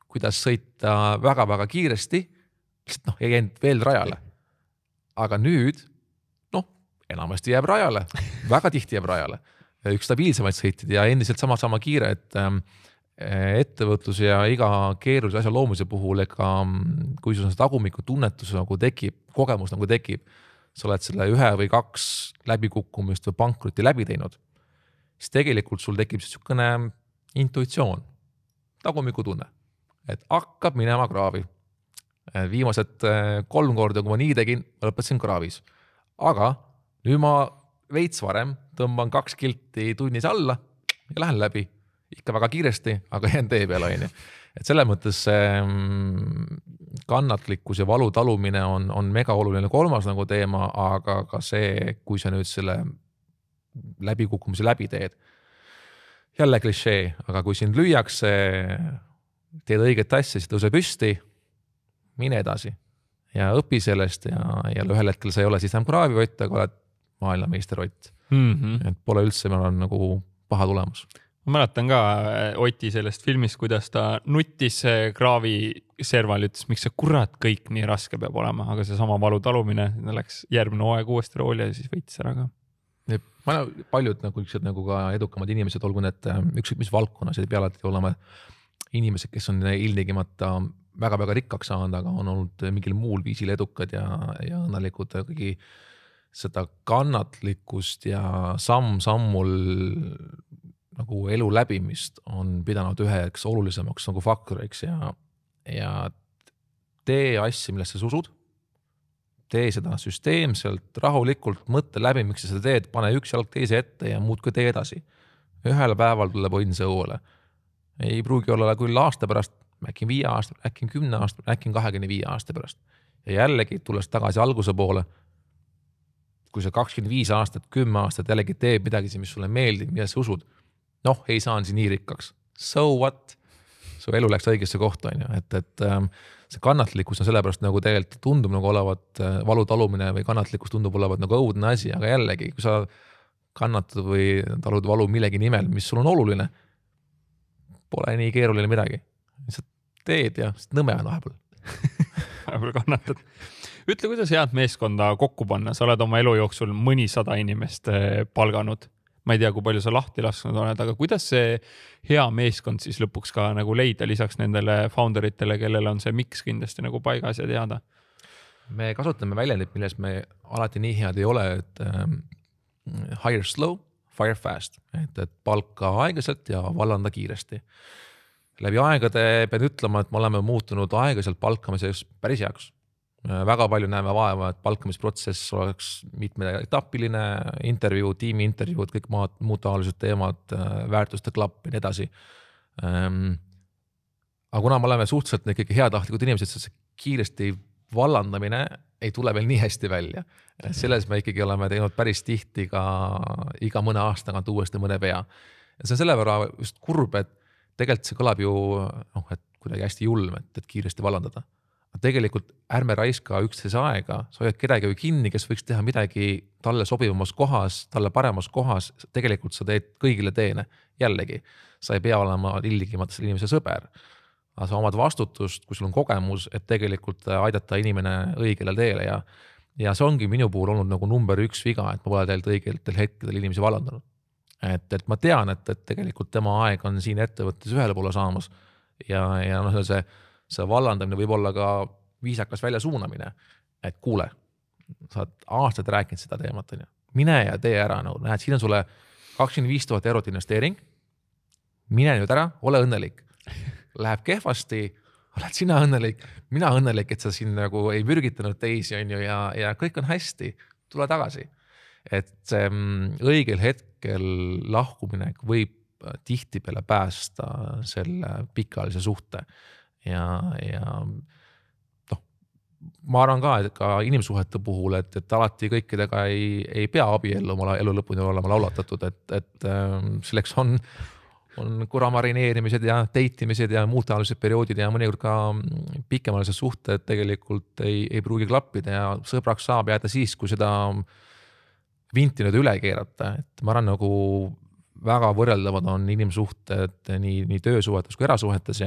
kuidas sõita väga-väga kiiresti, ei jäänud veel rajale. Aga nüüd, enamasti jääb rajale, väga tihti jääb rajale. Üks stabiilsemaid sõitid ja endiselt sama kiire, et ettevõtlus ja iga keerulise asja loomise puhul, ega kui sul on see tagumiku tunnetus nagu tekib, kogemus nagu tekib, sa oled selle 1 või 2 läbikukkumist või pankrotti läbi teinud, siis tegelikult sul tekib niisugune intuitsioon, tagumiku tunne, et hakkab minema kraavi. Viimased 3 korda, kui ma nii tegin, ma lõpetasin kraavis. Aga nüüd ma veits varem tõmban 2 kilti tunnis alla ja lähen läbi. Ikka väga kiiresti, aga jään tee peale. Et selle mõttes kannatlikkus ja valu talumine on mega oluline 3. nagu teema, aga ka see, kui sa nüüd selle läbikukkumise läbi teed. Jälle klišee, aga kui sind lüüakse, teed õiget asja, siis tõuse püsti, mine edasi ja õpi sellest ja ühel hetkel sa ei ole siis enam Kraavi-Ott, aga oled maailmameister Ott. Et pole üldse meil on nagu paha tulemus. Ma mäletan ka Oti sellest filmist, kuidas ta nuttis kraavi serval, ütles, miks see kurat kõik nii raske peab olema, aga see sama valu talumine läks järgmine hooaeg uuesti rooli ja siis võitis ära ka. Paljud nagu ka edukamad inimesed, olgu need ükskõik mis valdkonnas, ei pea alati olema inimesed, kes on ilmtingimata väga-väga rikkaks saanud, aga on olnud mingil muul viisil edukad ja õnnelikud kõigi seda kannatlikkust ja sammul nagu elu läbimist on pidanud üheks olulisemaks nagu faktoriks ja tee asja, millest sa usud, tee seda süsteemselt, rahulikult, mõtle läbi, miks sa seda teed, pane üks jalg teise ette ja muudki tee edasi. Ühel päeval tuleb õnn õuele. Ei pruugi olla küll aasta pärast, äkki 5 aasta, äkki 10 aasta, äkki 25 aasta pärast. Ja jällegi tulles tagasi alguse poole, kui sa 25 aastat, 10 aastat jällegi teeb midagi, mis sulle meeldib, mida sa usud, ei saan siin nii rikkaks. So what? Su elu läks õigesse kohta, et see kannatlikkus on sellepärast nagu tegelikult tundub nagu olevat valu talumine või kannatlikkus tundub olevat nagu õudne asi, aga jällegi, kui sa kannatad või talud valu millegi nimel, mis sul on oluline, pole nii keeruline midagi. Sa teed ja nõme on vahepeal. Vahepeal kannatad. Ütle, kuidas head meeskonda kokku panna? Sa oled oma elu jooksul mõnisada inimest palganud. ma ei tea, kui palju sa lahti lasknud oled, aga kuidas see hea meeskond siis lõpuks ka nagu leida lisaks nendele founderitele, kellel on see miks kindlasti nagu paigas ja teada? Me kasutame väljendit, milles me alati nii head ei ole, et hire slow, fire fast, et palka aeglaselt ja vallanda kiiresti. Läbi aegade pean ütlema, et me oleme muutunud aeglaselt palkamises päris heaks. Väga palju näeme vaeva, et palkamisprotsess oleks mitmeetapiline, intervjuu, tiimi intervjuud, kõik muud taolised teemad, väärtuste klapp ja nii edasi. Aga kuna me oleme suhteliselt ikkagi heatahtlikud inimesed, siis kiiresti vallandamine ei tule veel nii hästi välja. Selles me ikkagi oleme teinud päris tihti ka iga mõne aastaga uuesti mõne vea. Ja see on selle võrra just kurb, et tegelikult see kõlab ju et kuidagi hästi julm, et kiiresti vallandada. Tegelikult ärme raiska üksteise aega, sa hoiad kedagi kinni, kes võiks teha midagi talle sobivamas kohas, talle paremas kohas, tegelikult sa teed kõigile teene. Jällegi, sa ei pea olema illigimata selle inimese sõber. Aga sa omad vastutust, kui sul on kogemus, et tegelikult aidata inimene õigele teele ja see ongi minu puhul olnud nagu number 1 viga, et ma pole teilt õigetel hetkedel inimesi vallandanud. Et ma tean, et tegelikult tema aeg on siin ettevõttes ühele poole saamas ja see vallandamine võib olla ka viisakas välja suunamine, et kuule, sa oled aastaid rääkinud seda teemat, mine ja tee ära, näed, siin on sulle 25 000 eurot investeering, mine nüüd ära, ole õnnelik. Läheb kehvasti, oled sina õnnelik, mina õnnelik, et sa siin nagu ei mürgitanud teisi ja kõik on hästi, tule tagasi. Et see õigel hetkel lahkumine võib tihti peale päästa selle pikaajalise suhte ja ma arvan ka, et ka inimsuhete puhul, et alati kõikidega ei pea abiellu oma elu lõpuni olema laulatatud, et selleks on kuramarineerimised ja teitimised ja muud taolised perioodid ja mõnikord ka pikemalised suhted tegelikult ei pruugi klappida ja sõbraks saab jääda siis, kui seda vinti nüüd üle keerata. Et ma arvan, nagu väga võrreldavad on inimsuhted nii töösuhetes kui erasuhetes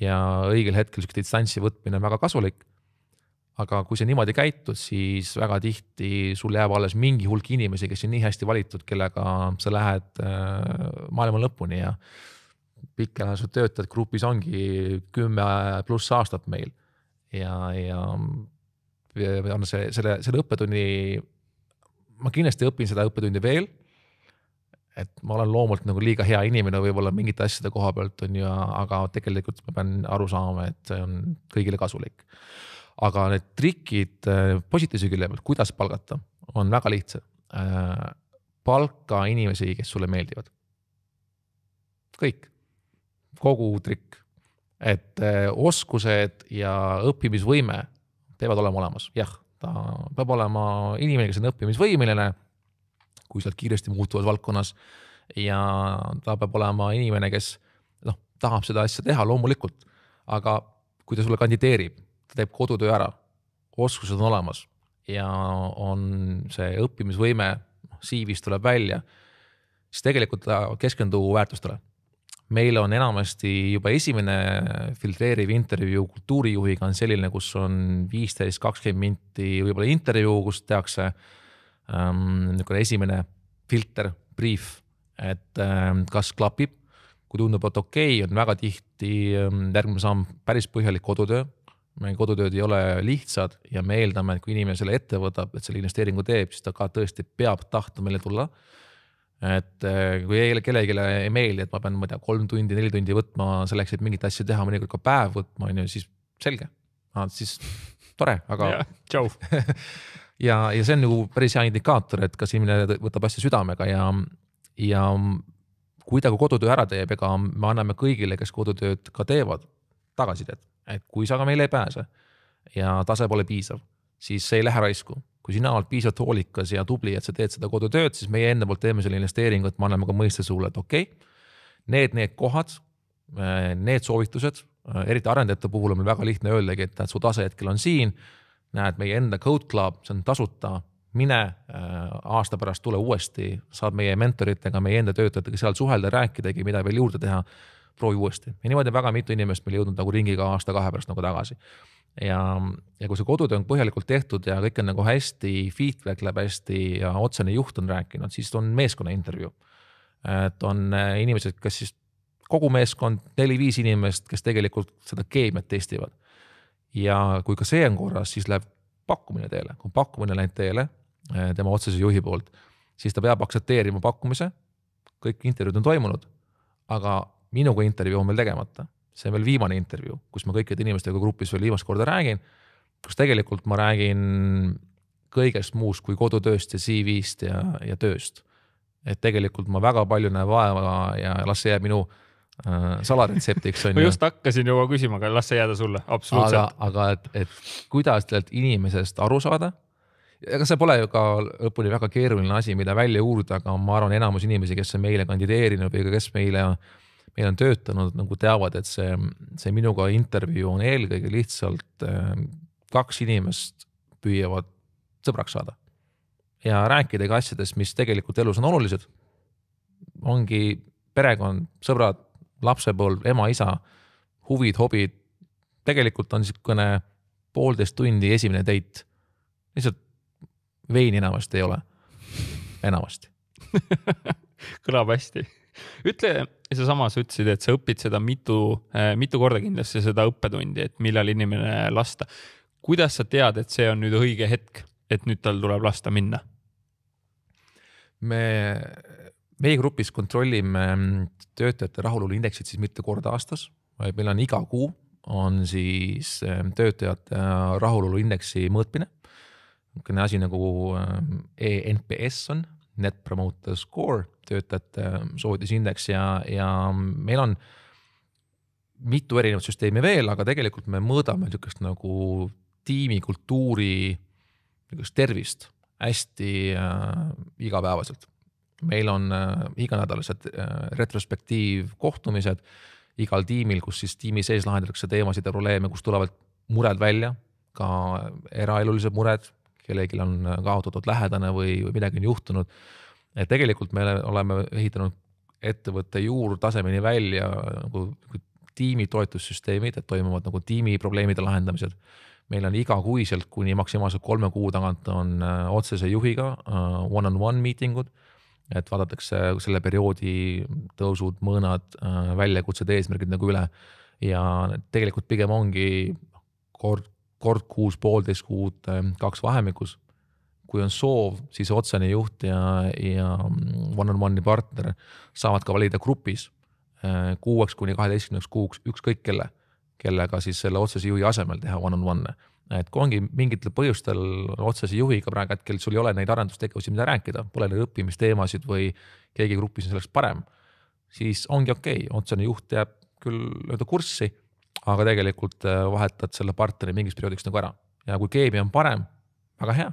ja õigel hetkel distantsi võtmine on väga kasulik. Aga kui see niimoodi käitud, siis väga tihti sul jääb alles mingi hulk inimesi, kes on nii hästi valitud, kellega sa lähed maailma lõpuni ja pikaajalise töötajad grupis ongi 10+ aastat meil. Ja selle õppetunni, ma kindlasti õpin seda õppetundi veel, et ma olen loomult nagu liiga hea inimene võib-olla mingite asjade koha pealt aga tegelikult ma pean aru saama, et see on kõigile kasulik. Aga need trikid positiivse külje pealt, kuidas palgata, on väga lihtsad. Palka inimesi, kes sulle meeldivad. Kõik. Kogu trikk. Et oskused ja õppimisvõime peavad olema olemas. Jah, ta peab olema inimene, kes on õppimisvõimeline, kui sa oled kiiresti muutuvas valdkonnas ja ta peab olema inimene, kes tahab seda asja teha loomulikult, aga kui ta sulle kandideerib, ta teeb kodutöö ära, oskused on olemas ja on see õppimisvõime siivis tuleb välja, siis tegelikult ta keskendub väärtustele. Meil on enamasti juba esimene filtreeriv intervjuu kultuurijuhiga on selline, kus on 15-20 minti võib-olla intervjuu, kus tehakse esimene filter, brief, et kas klapib, kui tundub, et okei, on väga tihti järgmine samm päris põhjalik kodutöö. Meie kodutööd ei ole lihtsad ja me eeldame, et kui inimene selle ette võtab, et selle investeeringu teeb, siis ta ka tõesti peab tahta meile tulla. Et kui kellelegi ei meeldi, et ma pean 3 tundi, 4 tundi võtma selleks, et mingit asja teha, mõnikord ka päev võtma, siis selge. Siis tore, aga ja see on nagu päris hea indikaator, et kas inimene võtab asja südamega ja kui ta kodutöö ära teeb, ega me anname kõigile, kes kodutööd ka teevad, tagasisidet. Et kui sa ka meile ei pääse ja tase pole piisav, siis see ei lähe raisku. Kui sina oled piisavalt hoolikas ja tubli, et sa teed seda kodutööd, siis meie enda poolt teeme selle investeeringu, et me anname ka mõiste sulle, et okei, need kohad, need soovitused, eriti arendajate puhul on meil väga lihtne öeldagi, et su tase hetkel on siin, näed meie enda Code Club, see on tasuta, mine aasta pärast tule uuesti, saad meie mentoritega, meie enda töötajatega seal suhelda, rääkidagi, mida veel juurde teha, proovi uuesti. Ja niimoodi väga mitu inimest meil jõudnud nagu ringiga aasta 2 pärast nagu tagasi. ja kui see kodutöö on põhjalikult tehtud ja kõik on nagu hästi, feedback läheb hästi ja otsene juht on rääkinud, siis on meeskonna intervjuu. Et on inimesed, kes siis kogu meeskond, 4-5 inimest, kes tegelikult seda keemiat testivad. Ja kui ka see on korras, siis läheb pakkumine teele. Kui pakkumine läheb teele tema otsese juhi poolt, siis ta peab aktsepteerima pakkumise, kõik intervjuud on toimunud, aga minuga intervjuu on veel tegemata. See on veel viimane intervjuu, kus ma kõikide inimestega grupis veel viimast korda räägin, kus tegelikult ma räägin kõigest muust kui kodutööst ja CV-st ja tööst. Et tegelikult ma väga palju näen vaeva ja las see jääb minu salaretseptiks. Ma just hakkasin juba küsima, aga las see jääda sulle, absoluutselt. Aga et kuidas teilt inimesest aru saada, ega see pole ju ka lõpuni väga keeruline asi, mida välja uurida, aga ma arvan enamus inimesi, kes on meile kandideerinud või kes meil on töötanud, nagu teavad, et see minuga intervjuu on eelkõige lihtsalt 2 inimest püüavad sõbraks saada ja rääkida ka asjadest, mis tegelikult elus on olulised. Ongi perekond, sõbrad, lapsepõlv, ema, isa, huvid, hobid. Tegelikult on niisugune 1,5 tundi esimene date. Lihtsalt veini enamasti ei ole. Enamasti. Kõlab hästi. Ütle, sa samas ütlesid, et sa õpid seda mitu korda kindlasti seda õppetundi, et millal inimene lasta. Kuidas sa tead, et see on nüüd õige hetk, et nüüd tal tuleb lasta minna? Meie grupis kontrollime töötajate rahulolu indeksit siis mitte kord aastas, vaid meil on iga kuu on siis töötajate rahulolu indeksi mõõtmine. Niisugune asi nagu NPS on, Net Promoter Score, töötajate soovitusindeks ja meil on mitu erinevat süsteemi veel, aga tegelikult me mõõdame niisugust nagu tiimikultuuri tervist hästi igapäevaselt. Meil on iganädalased retrospektiivkohtumised igal tiimil, kus siis tiimi sees lahendatakse teemasid ja probleeme, kus tulevad mured välja, ka eraelulised mured, kellelgi on kaotatud lähedane või midagi on juhtunud. Et tegelikult me oleme ehitanud ettevõtte juurtasemeni välja nagu tiimi toetussüsteemid, et toimuvad nagu tiimi probleemide lahendamised. Meil on igakuiselt kuni maksimaalselt 3 kuu tagant on otsese juhiga one-on-one meetingud, et vaadatakse selle perioodi tõusud, mõõnad, väljakutsed, eesmärgid nagu üle ja tegelikult pigem ongi kord kuus, 1,5 kuud, 2 vahemikus. Kui on soov, siis otsene juht ja one-on-one partner saavad ka valida grupis 6 kuni 12 kuuks ükskõik kellega siis selle otsese juhi asemel teha one-on-one. Et kui ongi mingitel põhjustel otsese juhiga praegu hetkel sul ei ole neid arendustegevusi, mida rääkida, pole neid õppimisteemasid või keegi grupis on selleks parem, siis ongi okei. Otsene juht jääb küll kurssi, aga tegelikult vahetad selle partneri mingis perioodiks nagu ära. Ja kui keemi on parem, väga hea.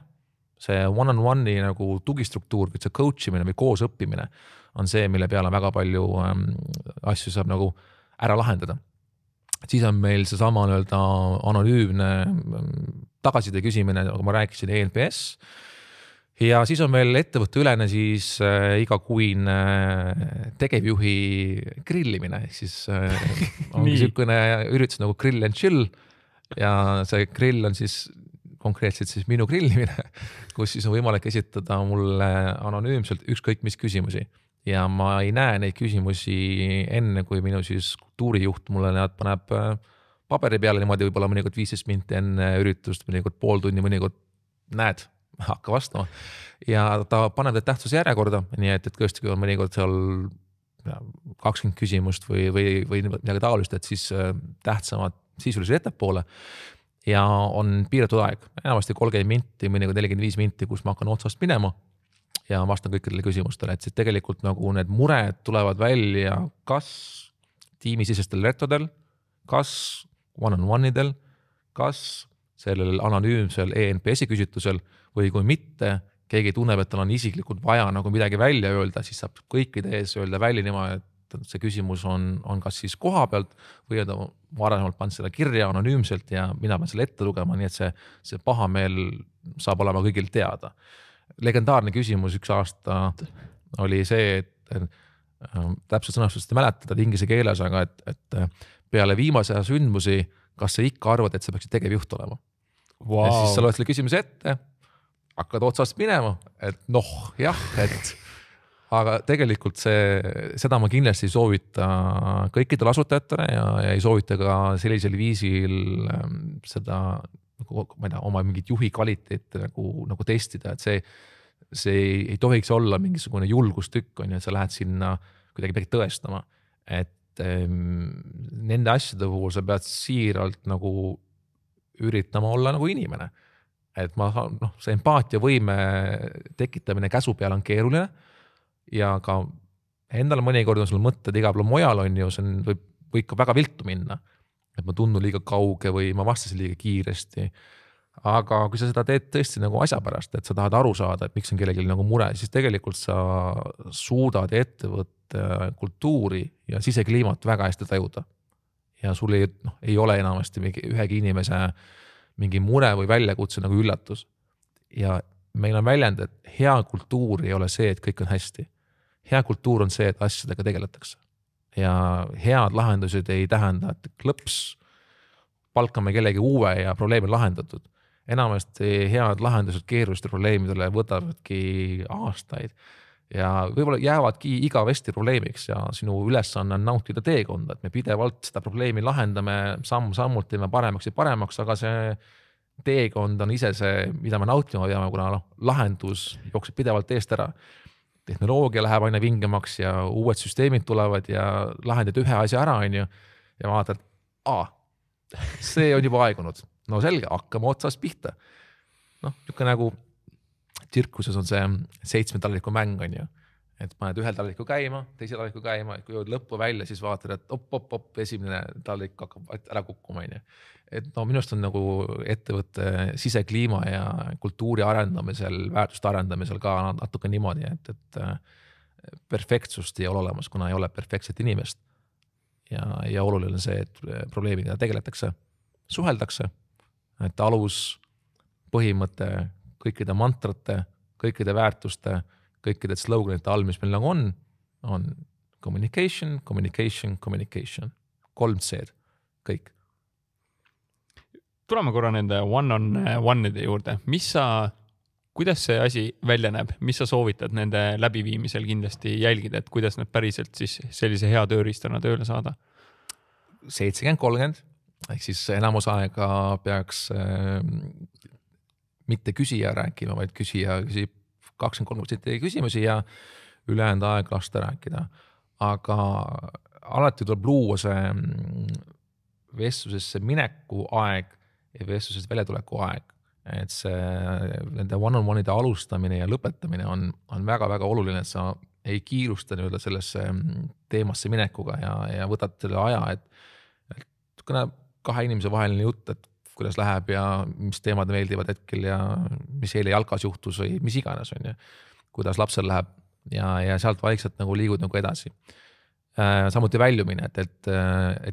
See one-on-one'i nagu tugistruktuur, see coachimine või koos õppimine on see, mille peale väga palju asju saab nagu ära lahendada. Siis on meil see sama anonüümne tagasiside küsimine, nagu ma rääkisin, ENPS. Ja siis on meil ettevõtte ülene siis igakuine tegevjuhi grillimine. Siis on niisugune üritus nagu grill and chill ja see grill on siis konkreetselt siis minu grillimine, kus siis on võimalik esitada mulle anonüümselt ükskõik mis küsimusi. Ja ma ei näe neid küsimusi enne, kui minu siis kultuurijuht mulle need paneb paberi peale niimoodi võib-olla mõnikord 15 minti enne üritust, mõnikord 0,5 tunni, mõnikord näed, hakka vastama. Ja ta paneb need tähtsuse järjekorda, nii et tõesti kui on mõnikord seal 20 küsimust või midagi taolist, et siis tähtsamad sisulised ettepoole ja on piiratud aeg, enamasti 30 minti, mõnikord 45 minti, kus ma hakkan otsast minema ja vastan kõikidele küsimustele, et siis tegelikult nagu need mured tulevad välja kas tiimisisestel retodel, kas one-on-one'idel, kas sellel anonüümsel ENPS-i küsitlusel või kui mitte, keegi tunneb, et tal on isiklikult vaja nagu midagi välja öelda, siis saab kõikide ees öelda välja niimoodi, et see küsimus on kas siis koha pealt või on varasemalt pannud seda kirja anonüümselt ja mina pean selle ette lugema, nii et see pahameel saab olema kõigil teada. Legendaarne küsimus üks aasta oli see, et täpselt sõnastust ei mäletada inglise keeles, aga et peale viimase sündmusi, kas sa ikka arvad, et sa peaksid tegevjuht olema wow. Ja siis sa loed selle küsimuse ette, hakkad otsast minema, et jah, et aga tegelikult seda ma kindlasti ei soovita kõikidele asutajatele ja ei soovita ka sellisel viisil seda ma ei tea, oma mingit juhi kvaliteeti nagu testida, et see ei tohiks olla mingisugune julgustükk, on ju, et sa lähed sinna kuidagi pead tõestama, et nende asjade puhul sa pead siiralt nagu üritama olla nagu inimene, et see empaatiavõime tekitamine käsu peal on keeruline ja ka endale mõnikord on sul mõtted igal pool mujal, on ju, see võib ikka väga viltu minna, et ma tundun liiga kauge või ma vastasin liiga kiiresti. Aga kui sa seda teed tõesti nagu asja pärast, et sa tahad aru saada, et miks on kellelgi nagu mure, siis tegelikult sa suudad ettevõtte kultuuri ja sisekliimat väga hästi tajuda. Ja sul ei ole enamasti ühegi inimese mingi mure või väljakutse nagu üllatus. Ja meil on väljend, et hea kultuur ei ole see, et kõik on hästi. Hea kultuur on see, et asjadega tegeletakse. Ja head lahendused ei tähenda, et klõps, palkame kellegi uue ja probleem on lahendatud. Enamasti head lahendused keeruliste probleemidele võtavadki aastaid ja võib-olla jäävadki igavesti probleemiks ja sinu ülesanne on nautida teekonda, et me pidevalt seda probleemi lahendame samm-sammult teeme paremaks ja paremaks, aga see teekond on ise see, mida me nautima peame, kuna lahendus jookseb pidevalt eest ära. Tehnoloogia läheb aina vingemaks ja uued süsteemid tulevad ja lahendad ühe asja ära, on ju, ja vaatad, see on juba aegunud. No selge, hakkame otsast pihta. Niisugune nagu tsirkuses on see 7 talliku mäng, on ju. Et paned ühel talliku käima, teise talliku käima, kui jõud lõppu välja, siis vaatad, et op, esimene tallik hakkab ära kukkuma, on ju. Et minust on nagu ettevõtte sisekliima ja kultuuri arendamisel, väärtuste arendamisel ka natuke niimoodi, et perfektsust ei ole olemas, kuna ei ole perfektset inimest. Ja oluline on see, et probleemidega tegeletakse, suheldakse, et alus, põhimõte, kõikide mantrate, kõikide väärtuste, kõikide sloganite all, mis meil nagu on communication, communication, communication. 3 C-d, kõik. Tuleme korra nende one-on-one'ide juurde. Kuidas see asi välja näeb? Mis sa soovitad nende läbiviimisel kindlasti jälgida, et kuidas need päriselt siis sellise hea tööriistana tööle saada? 70-30, ehk siis enamus aega peaks mitte küsija rääkima, vaid küsija küsib 23% küsimusi ja ülejäänud aeg lasta rääkida. Aga alati tuleb luua see vestlusesse mineku aeg ja vestlusest väljatuleku aeg. Et see nende one-on-one'ide alustamine ja lõpetamine on väga-väga oluline, et sa ei kiirusta sellesse teemasse minekuga ja võtad selle aja, et kõne 2 inimese vaheline jutt, et kuidas läheb ja mis teemad meeldivad hetkel ja mis eile jalkas juhtus või mis iganes on ja kuidas lapsel läheb ja sealt vaikselt nagu liigud nagu edasi. Samuti väljumine, et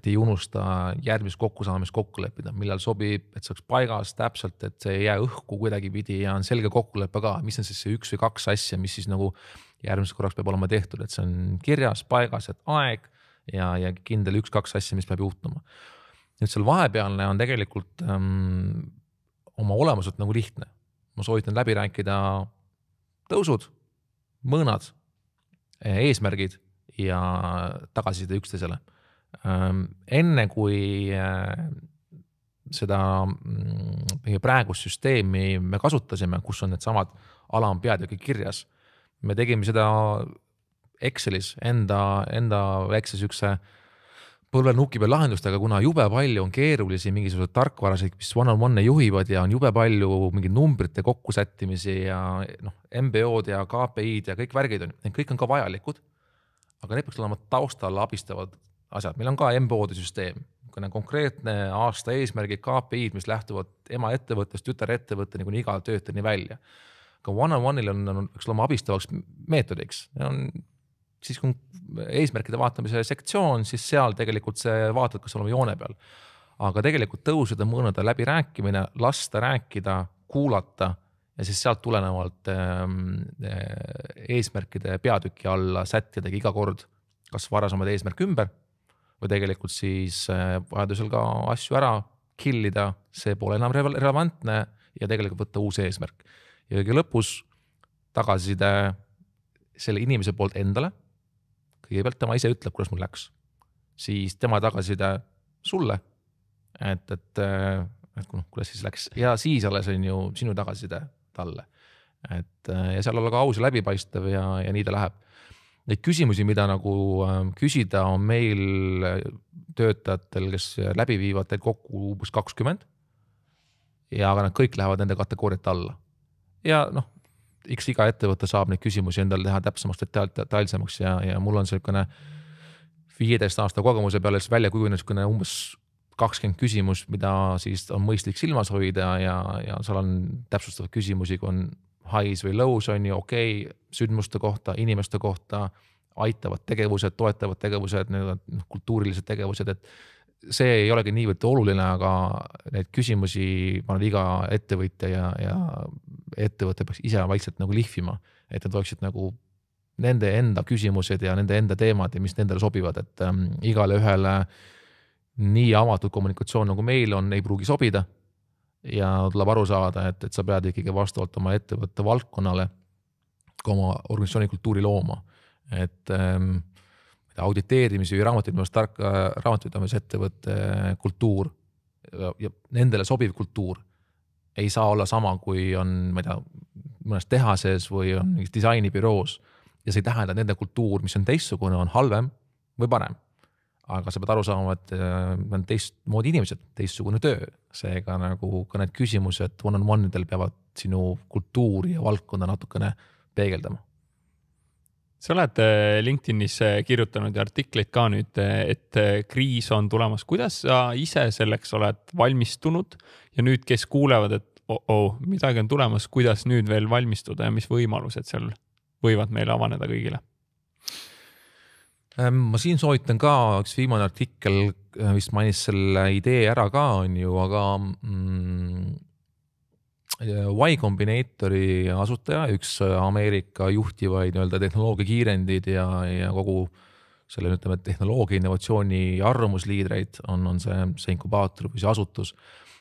ei unusta järgmist kokkusaamist kokku leppida, millal sobib, et see oleks paigas täpselt, et see ei jää õhku kuidagi pidi ja on selge kokkulepe ka, mis on siis see 1 või 2 asja, mis siis nagu järgmiseks korraks peab olema tehtud, et see on kirjas, paigas, et aeg ja kindel 1-2 asja, mis peab juhtuma. Nüüd seal vahepealne on tegelikult oma olemuselt nagu lihtne. Ma soovitan läbi rääkida tõusud, mõõnad, eesmärgid ja tagasiside üksteisele. Enne kui seda meie praegust süsteemi me kasutasime, kus on need samad alampeatüki kirjas, me tegime seda Excelis, enda väikses ükse põlve nuki peal lahendustega, kuna jube palju on keerulisi mingisugused tarkvarasid, mis one-on-one juhivad ja on jube palju mingid numbrite kokkusättimisi ja MBO-d ja KPI-d ja kõik värgid on. Need kõik on ka vajalikud, aga need peaks olema taustal abistavad asjad. Meil on ka MBO-de süsteem, konkreetne aasta eesmärgid, KPI-d, mis lähtuvad ema ettevõttest, tütarettevõtte kuni iga töötajani välja. Ka one-on-one'il on olema abistavaks meetodiks. Siis kui eesmärkide vaatamise sektsioon, siis seal tegelikult see vaatad, kas oleme joone peal. Aga tegelikult tõusude mõõnada läbi rääkimine, lasta rääkida, kuulata ja siis sealt tulenevalt eesmärkide peatüki alla sättidagi iga kord, kas varasemad eesmärk ümber või tegelikult siis vajadusel ka asju ära killida, see pole enam relevantne ja tegelikult võtta uus eesmärk. Ja kõige lõpus tagasiside selle inimese poolt endale, kõigepealt tema ise ütleb, kuidas mul läks, siis tema tagasiside sulle, et kuidas siis läks ja siis alles on ju sinu tagasiside talle. Ja seal olla ka aus ja läbipaistev ja nii ta läheb. Neid küsimusi, mida nagu küsida on meil töötajatel, kes läbi viivad teil kokku umbes 20 ja aga nad kõik lähevad nende kategooriat alla. Ja iga ettevõte saab neid küsimusi endale teha täpsemaks, detailsemaks ja mul on selline 15 aasta kogemuse peale välja kujunenud umbes 20 küsimus, mida siis on mõistlik silmas hoida ja seal on täpsustavad küsimusi, kui on highs või lows on ju sündmuste kohta, inimeste kohta, aitavad tegevused, toetavad tegevused, kultuurilised tegevused, et see ei olegi niivõrd oluline, aga neid küsimusi ma olen iga ettevõtja ja ettevõte peaks ise vaikselt nagu lihvima, et nad oleksid nagu nende enda küsimused ja nende enda teemad ja mis nendele sobivad, et igale ühele nii avatud kommunikatsioon nagu meil on, ei pruugi sobida ja tuleb aru saada, et sa pead ikkagi vastavalt oma ettevõtte valdkonnale ka oma organisatsiooni kultuuri looma, et auditeerimise või raamatupidamise ettevõtte kultuur ja nendele sobiv kultuur ei saa olla sama, kui on mõnes tehases või on disainibüroos ja see ei tähenda, et nende kultuur, mis on teistsugune, on halvem või parem. Aga sa pead aru saama, et on teistmoodi inimesed, teistsugune töö. Seega nagu ka need küsimused one-on-one'idel peavad sinu kultuuri ja valdkonda natukene peegeldama. Sa oled LinkedInis kirjutanud ja artikleid ka nüüd, et kriis on tulemas. Kuidas sa ise selleks oled valmistunud ja nüüd, kes kuulevad, et midagi on tulemas, kuidas nüüd veel valmistuda ja mis võimalused seal võivad meile avaneda kõigile? Ma siin soovitan ka üks viimane artikkel, vist mainis selle idee ära ka on ju, aga Y Combinatori asutaja, üks Ameerika juhtivaid tehnoloogia kiirendid ja kogu selle tehnoloogia innovatsiooni arvamusliidreid on see inkubaator või see asutus.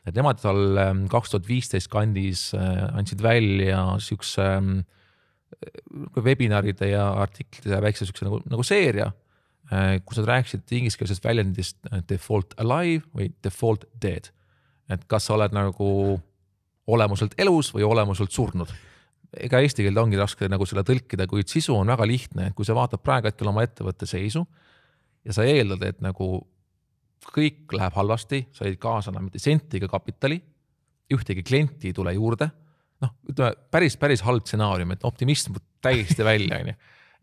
Et nemad tal 2015 kandis andsid välja siukse webinaride ja artiklite väikse nagu seeria, kus nad rääkisid ingliskeelsest väljendist default alive või default dead. Et kas sa oled nagu olemuselt elus või olemuselt surnud. Ega eesti keelde ongi raske nagu selle tõlkida, kuid sisu on väga lihtne, et kui sa vaatad praegu hetkel oma ettevõtte seisu ja sa eeldad, et nagu kõik läheb halvasti, sa ei kaasa mitte sentiga kapitali, ühtegi klienti ei tule juurde, ütleme päris halb stsenaarium, et optimism täiesti välja,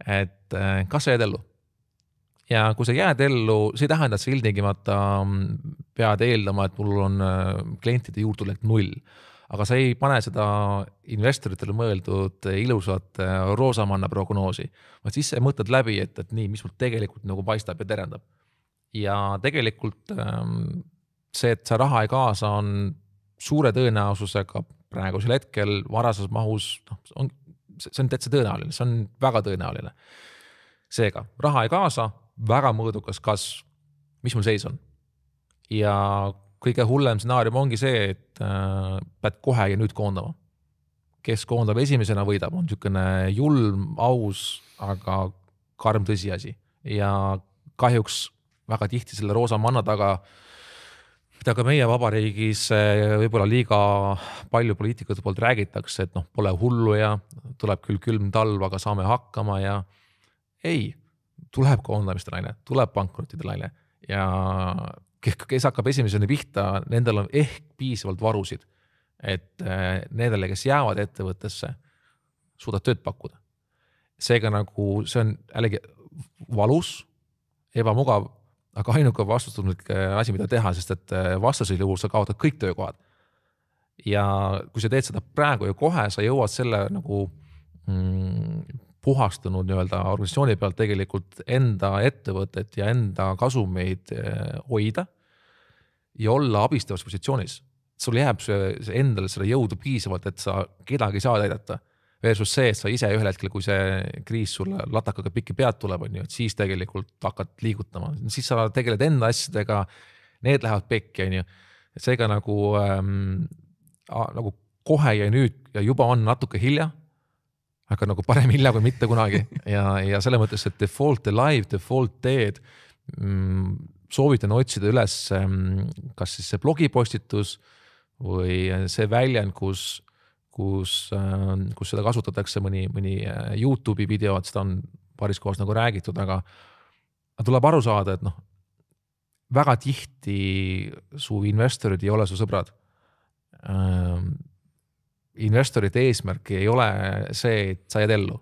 et kas sa jääd ellu? Ja kui sa jääd ellu, see ei tähenda, et sa ilmtingimata pead eeldama, et mul on klientide juurdulek 0. Aga sa ei pane seda investoritele mõeldud ilusat roosamanna prognoosi, vaid siis sa mõtled läbi, et nii, mis mul tegelikult nagu paistab ja terendab. Ja tegelikult see, et sa raha ei kaasa, on suure tõenäosusega praegusel hetkel varases mahus, see on täitsa tõenäoline, see on väga tõenäoline. Seega, raha ei kaasa, väga mõõdukas kasv, mis mul seis on. Ja kõige hullem stsenaarium ongi see, et pead kohe ja nüüd koondama. Kes koondab esimesena võidab, on niisugune julm, aus, aga karm tõsiasi. Ja kahjuks väga tihti selle roosa manna taga, mida ka meie vabariigis võib-olla liiga palju poliitikute poolt räägitakse, et pole hullu ja tuleb küll külm talv, aga saame hakkama ja ei, tuleb koondamiste laine, tuleb pankrotide laine ja kes hakkab esimesena pihta, nendel on ehk piisavalt varusid, et nendele, kes jäävad ettevõttesse, suudab tööd pakkuda. Seega nagu see on jällegi valus, ebamugav, aga ainuke vastutustundlik asi, mida teha, sest et vastasel juhul sa kaotad kõik töökohad. Ja kui sa teed seda praegu ja kohe, sa jõuad selle nagu puhastunud organisatsiooni pealt tegelikult enda ettevõtet ja enda kasumeid hoida ja olla abistavas positsioonis. Sul jääb see endale selle jõudu piisavalt, et sa kedagi saad aidata. versus see, et sa ise ühel hetkel, kui see kriis sulle latakaga pikki pead tuleb, on ju, et siis tegelikult hakkad liigutama, siis sa tegeled enda asjadega, need lähevad pekki, on ju. Et seega nagu kohe ja nüüd ja juba on natuke hilja, aga nagu parem hilja kui mitte kunagi ja selle mõttes, et Default Alive, Default Dead, soovitan otsida üles kas siis see blogipostitus või see väljend, kus seda kasutatakse mõni YouTube'i video, et seda on paaris kohas nagu räägitud, aga tuleb aru saada, et väga tihti su investorid ei ole su sõbrad. Investorite eesmärk ei ole see, et sa jääd ellu.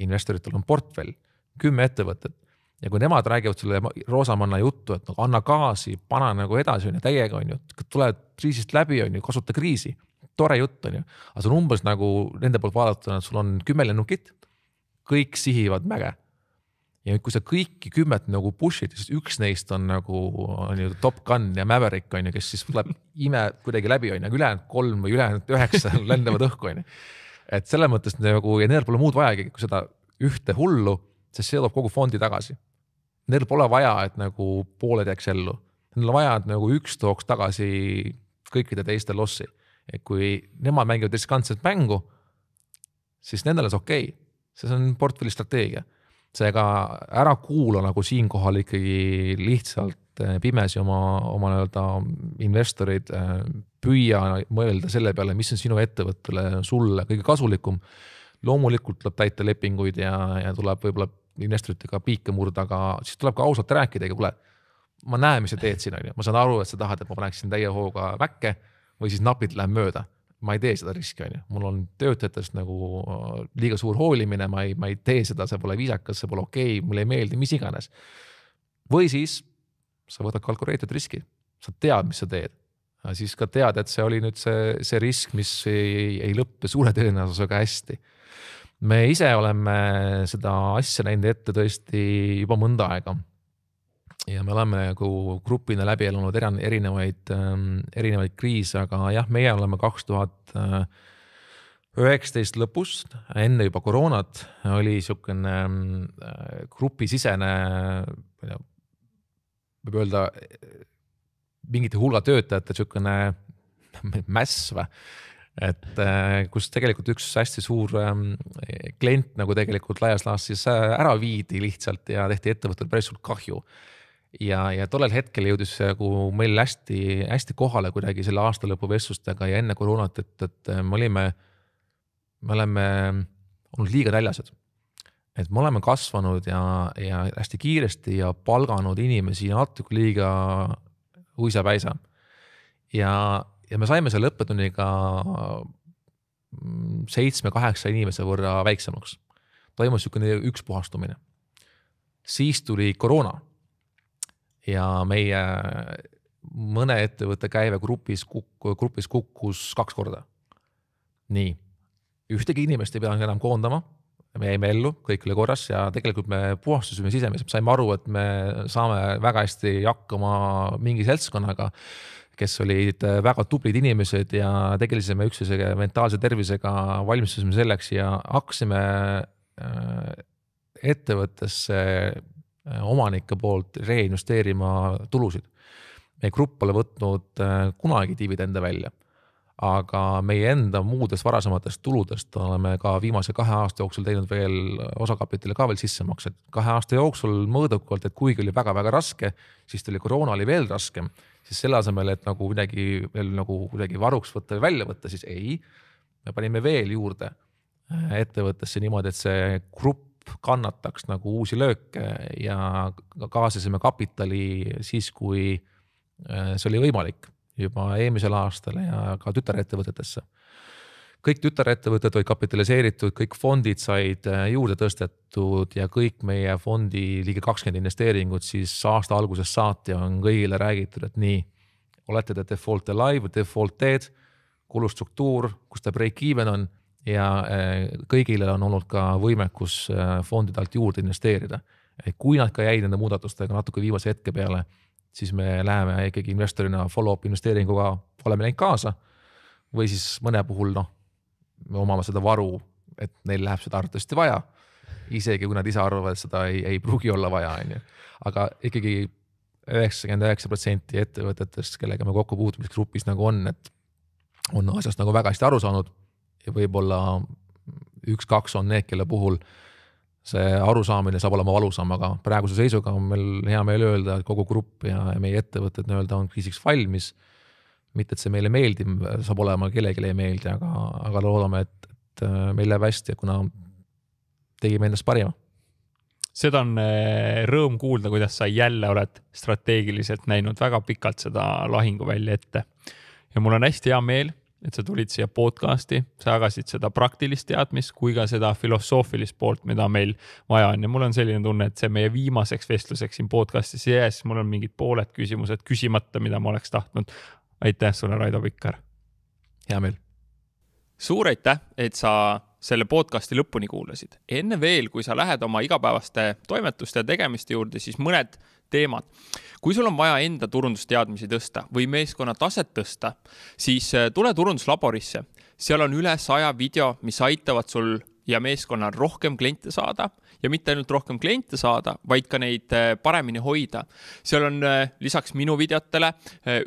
Investoritel on portfell, 10 ettevõtet ja kui nemad räägivad selle roosamanna juttu, et anna gaasi, pana nagu edasi on ja täiega on ju, tuled kriisist läbi on ju, kasuta kriisi, tore jutt on ju, aga see on umbes nagu nende poolt vaadatud, et sul on 10 lennukit, kõik sihivad mäge ja kui sa kõiki 10 nagu push'id, siis üks neist on nagu Top Gun ja Maverick on ju, kes siis tuleb kuidagi läbi on ju, aga ülejäänud 3 või ülejäänud 9 lendavad õhku on ju. Et selle mõttes nagu, ja neil pole muud vajagi, kui seda ühte hullu, sest see toob kogu fondi tagasi. Neil pole vaja, et nagu pooled jääks ellu. Neil on vaja, et nagu üks tooks tagasi kõikide teiste lossi. Et kui nemad mängivad riskantset mängu, siis nendel on okei. See on portfelli strateegia. Seega ära kuula nagu siinkohal ikkagi lihtsalt pimesi oma investorid, püüa mõelda selle peale, mis on sinu ettevõttele, sulle kõige kasulikum. Loomulikult tuleb täita lepinguid ja tuleb võib-olla investoritega piike murda, aga siis tuleb ka ausalt rääkida, kuule, ma näen, mis sa teed siin, ma saan aru, et sa tahad, et ma paneksin täie hooga väkke või siis napid läheb mööda. Ma ei tee seda riski, mul on töötajatest nagu liiga suur hoolimine, ma ei tee seda, see pole viisakas, see pole okei, mulle ei meeldi, mis iganes. Või siis sa võtad kalkuleeritud riski, sa tead, mis sa teed. Siis ka tead, et see oli nüüd see risk, mis ei lõppe suure tõenäosusega hästi. Me ise oleme seda asja näinud ette tõesti juba mõnda aega. Ja me oleme nagu grupina läbi elunud erinevaid kriise, aga jah, meie oleme 2019 lõpus, enne juba koroonat, oli niisugune grupisisene, võib öelda, mingite hulga töötajate niisugune mäsv, et kus tegelikult üks hästi suur klient nagu tegelikult laias laastis ära viidi lihtsalt ja tehti ettevõttel päris suurt kahju. Ja tollel hetkel jõudis meil hästi kohale kuidagi selle aasta lõpu vestlustega ja enne koroonat, et me oleme olnud liiga näljased. Et me oleme kasvanud ja hästi kiiresti ja palganud inimesi natuke liiga uisa-päisa. Ja me saime selle õppetunniga 7-8 inimese võrra väiksemaks. Toimus niisugune üks puhastumine. Siis tuli koroona. Ja meie mõne ettevõtte käive grupis kukkus 2 korda. Nii, ühtegi inimest ei pidanud enam koondama, me jäime ellu, kõik oli korras ja tegelikult me puhastusime sisemist. Saime aru, et me saame väga hästi hakkama mingi seltskonnaga, kes olid väga tublid inimesed ja tegelisime üksteisega mentaalse tervisega, valmistusime selleks ja hakkasime ettevõttesse omanike poolt reinvesteerima tulusid. Meie grupp pole võtnud kunagi dividende välja, aga meie enda muudest varasematest tuludest oleme ka viimase 2 aasta jooksul teinud veel osakapitali ka veel sissemaksed. 2 aasta jooksul mõõdukalt, et kuigi oli väga-väga raske, siis tuli koroona oli veel raskem, siis selle asemel, et nagu kuidagi varuks võtta või välja võtta, siis ei, me panime veel juurde ettevõttesse niimoodi, et see grupp kannataks nagu uusi lööke ja kaasasime kapitali siis, kui see oli võimalik juba eelmisel aastal ja ka tütarettevõtetesse. Kõik tütarettevõtted olid kapitaliseeritud, kõik fondid said juurde tõstetud ja kõik meie fondi liige 20 investeeringud siis aasta alguses saati on kõigile räägitud, et nii, olete te Default Alive, Default Dead, kulustruktuur, kus ta break-even on, ja kõigile on olnud ka võimekus fondide alt juurde investeerida. Kui nad ka jäid nende muudatustega natuke viimase hetke peale, siis me läheme ikkagi investorina follow-up investeeringuga oleme läinud kaasa või siis mõne puhul me omame seda varu et neil läheb seda arvatavasti vaja. Isegi kui nad ise arvavad, et seda ei pruugi olla vaja, on ju. Aga ikkagi 99% ettevõtetest, kellega me kokku puutumisgrupis nagu on, et on asjast nagu väga hästi aru saanud ja võib-olla 1-2 on need, kelle puhul see arusaamine saab olema valusam, aga praeguse seisuga on meil hea meel öelda, et kogu grupp ja meie ettevõtted nii-öelda on kriisiks valmis. Mitte, et see meile meeldib, saab olema kellelegi ei meeldi, aga loodame, et meil läheb hästi, kuna tegime endast parima. Seda on rõõm kuulda, kuidas sa jälle oled strateegiliselt näinud väga pikalt seda lahingu välja ette. Ja mul on hästi hea meel, et sa tulid siia podcasti, sa jagasid seda praktilist teadmist kui ka seda filosoofilist poolt, mida meil vaja on. Ja mul on selline tunne, et see meie viimaseks vestluseks siin podcastis jääs, mul on mingid pooled küsimused küsimata, mida ma oleks tahtnud. Aitäh sulle, Raido Pikkar. Hea meel. Suur aitäh, et sa selle podcasti lõpuni kuulasid. Enne veel, kui sa lähed oma igapäevaste toimetuste ja tegemiste juurde, siis mõned teemad. Kui sul on vaja enda turundusteadmisi tõsta või meeskonna taset tõsta, siis tule turunduslaborisse. Seal on üle 100 video, mis aitavad sul ja meeskonnal rohkem kliente saada ja mitte ainult rohkem kliente saada, vaid ka neid paremini hoida. Seal on lisaks minu videotele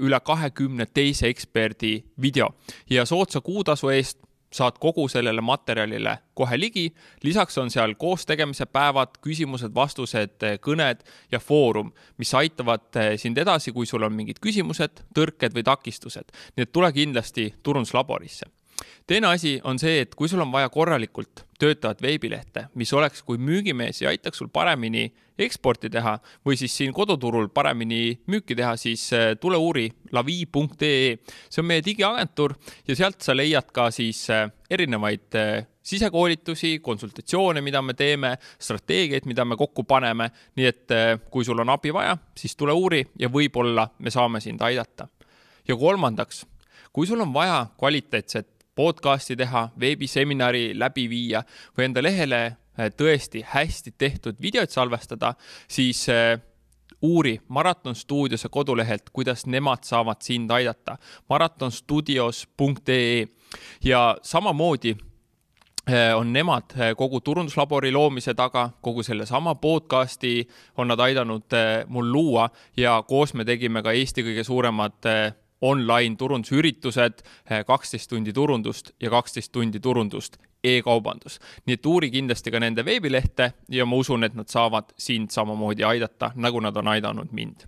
üle 20 teise eksperdi video ja soodsa kuutasu eest saad kogu sellele materjalile kohe ligi. Lisaks on seal koos tegemise päevad, küsimused, vastused, kõned ja foorum, mis aitavad sind edasi, kui sul on mingid küsimused, tõrked või takistused. Nii et tule kindlasti turunduslaborisse. Teine asi on see, et kui sul on vaja korralikult töötavat veebilehte, mis oleks kui müügimees ja aitaks sul paremini eksporti teha või siis siin koduturul paremini müüki teha, siis tule uuri lavi.ee. See on meie digiagentuur ja sealt sa leiad ka siis erinevaid sisekoolitusi, konsultatsioone, mida me teeme, strateegiaid, mida me kokku paneme. Nii et kui sul on abi vaja, siis tule uuri ja võib-olla me saame sind aidata. Ja kolmandaks, kui sul on vaja kvaliteetset podcasti teha, veebiseminari läbi viia või enda lehele tõesti hästi tehtud videoid salvestada, siis uuri Marathon Studiose kodulehelt, kuidas nemad saavad sind aidata. marathonstudios.ee ja samamoodi on nemad kogu turunduslabori loomise taga, kogu selle sama podcasti on nad aidanud mul luua ja koos me tegime ka Eesti kõige suuremad online turundusüritused, 12 tundi turundust ja 12 tundi turundust e-kaubandus. Nii et uuri kindlasti ka nende veebilehte ja ma usun, et nad saavad sind samamoodi aidata, nagu nad on aidanud mind.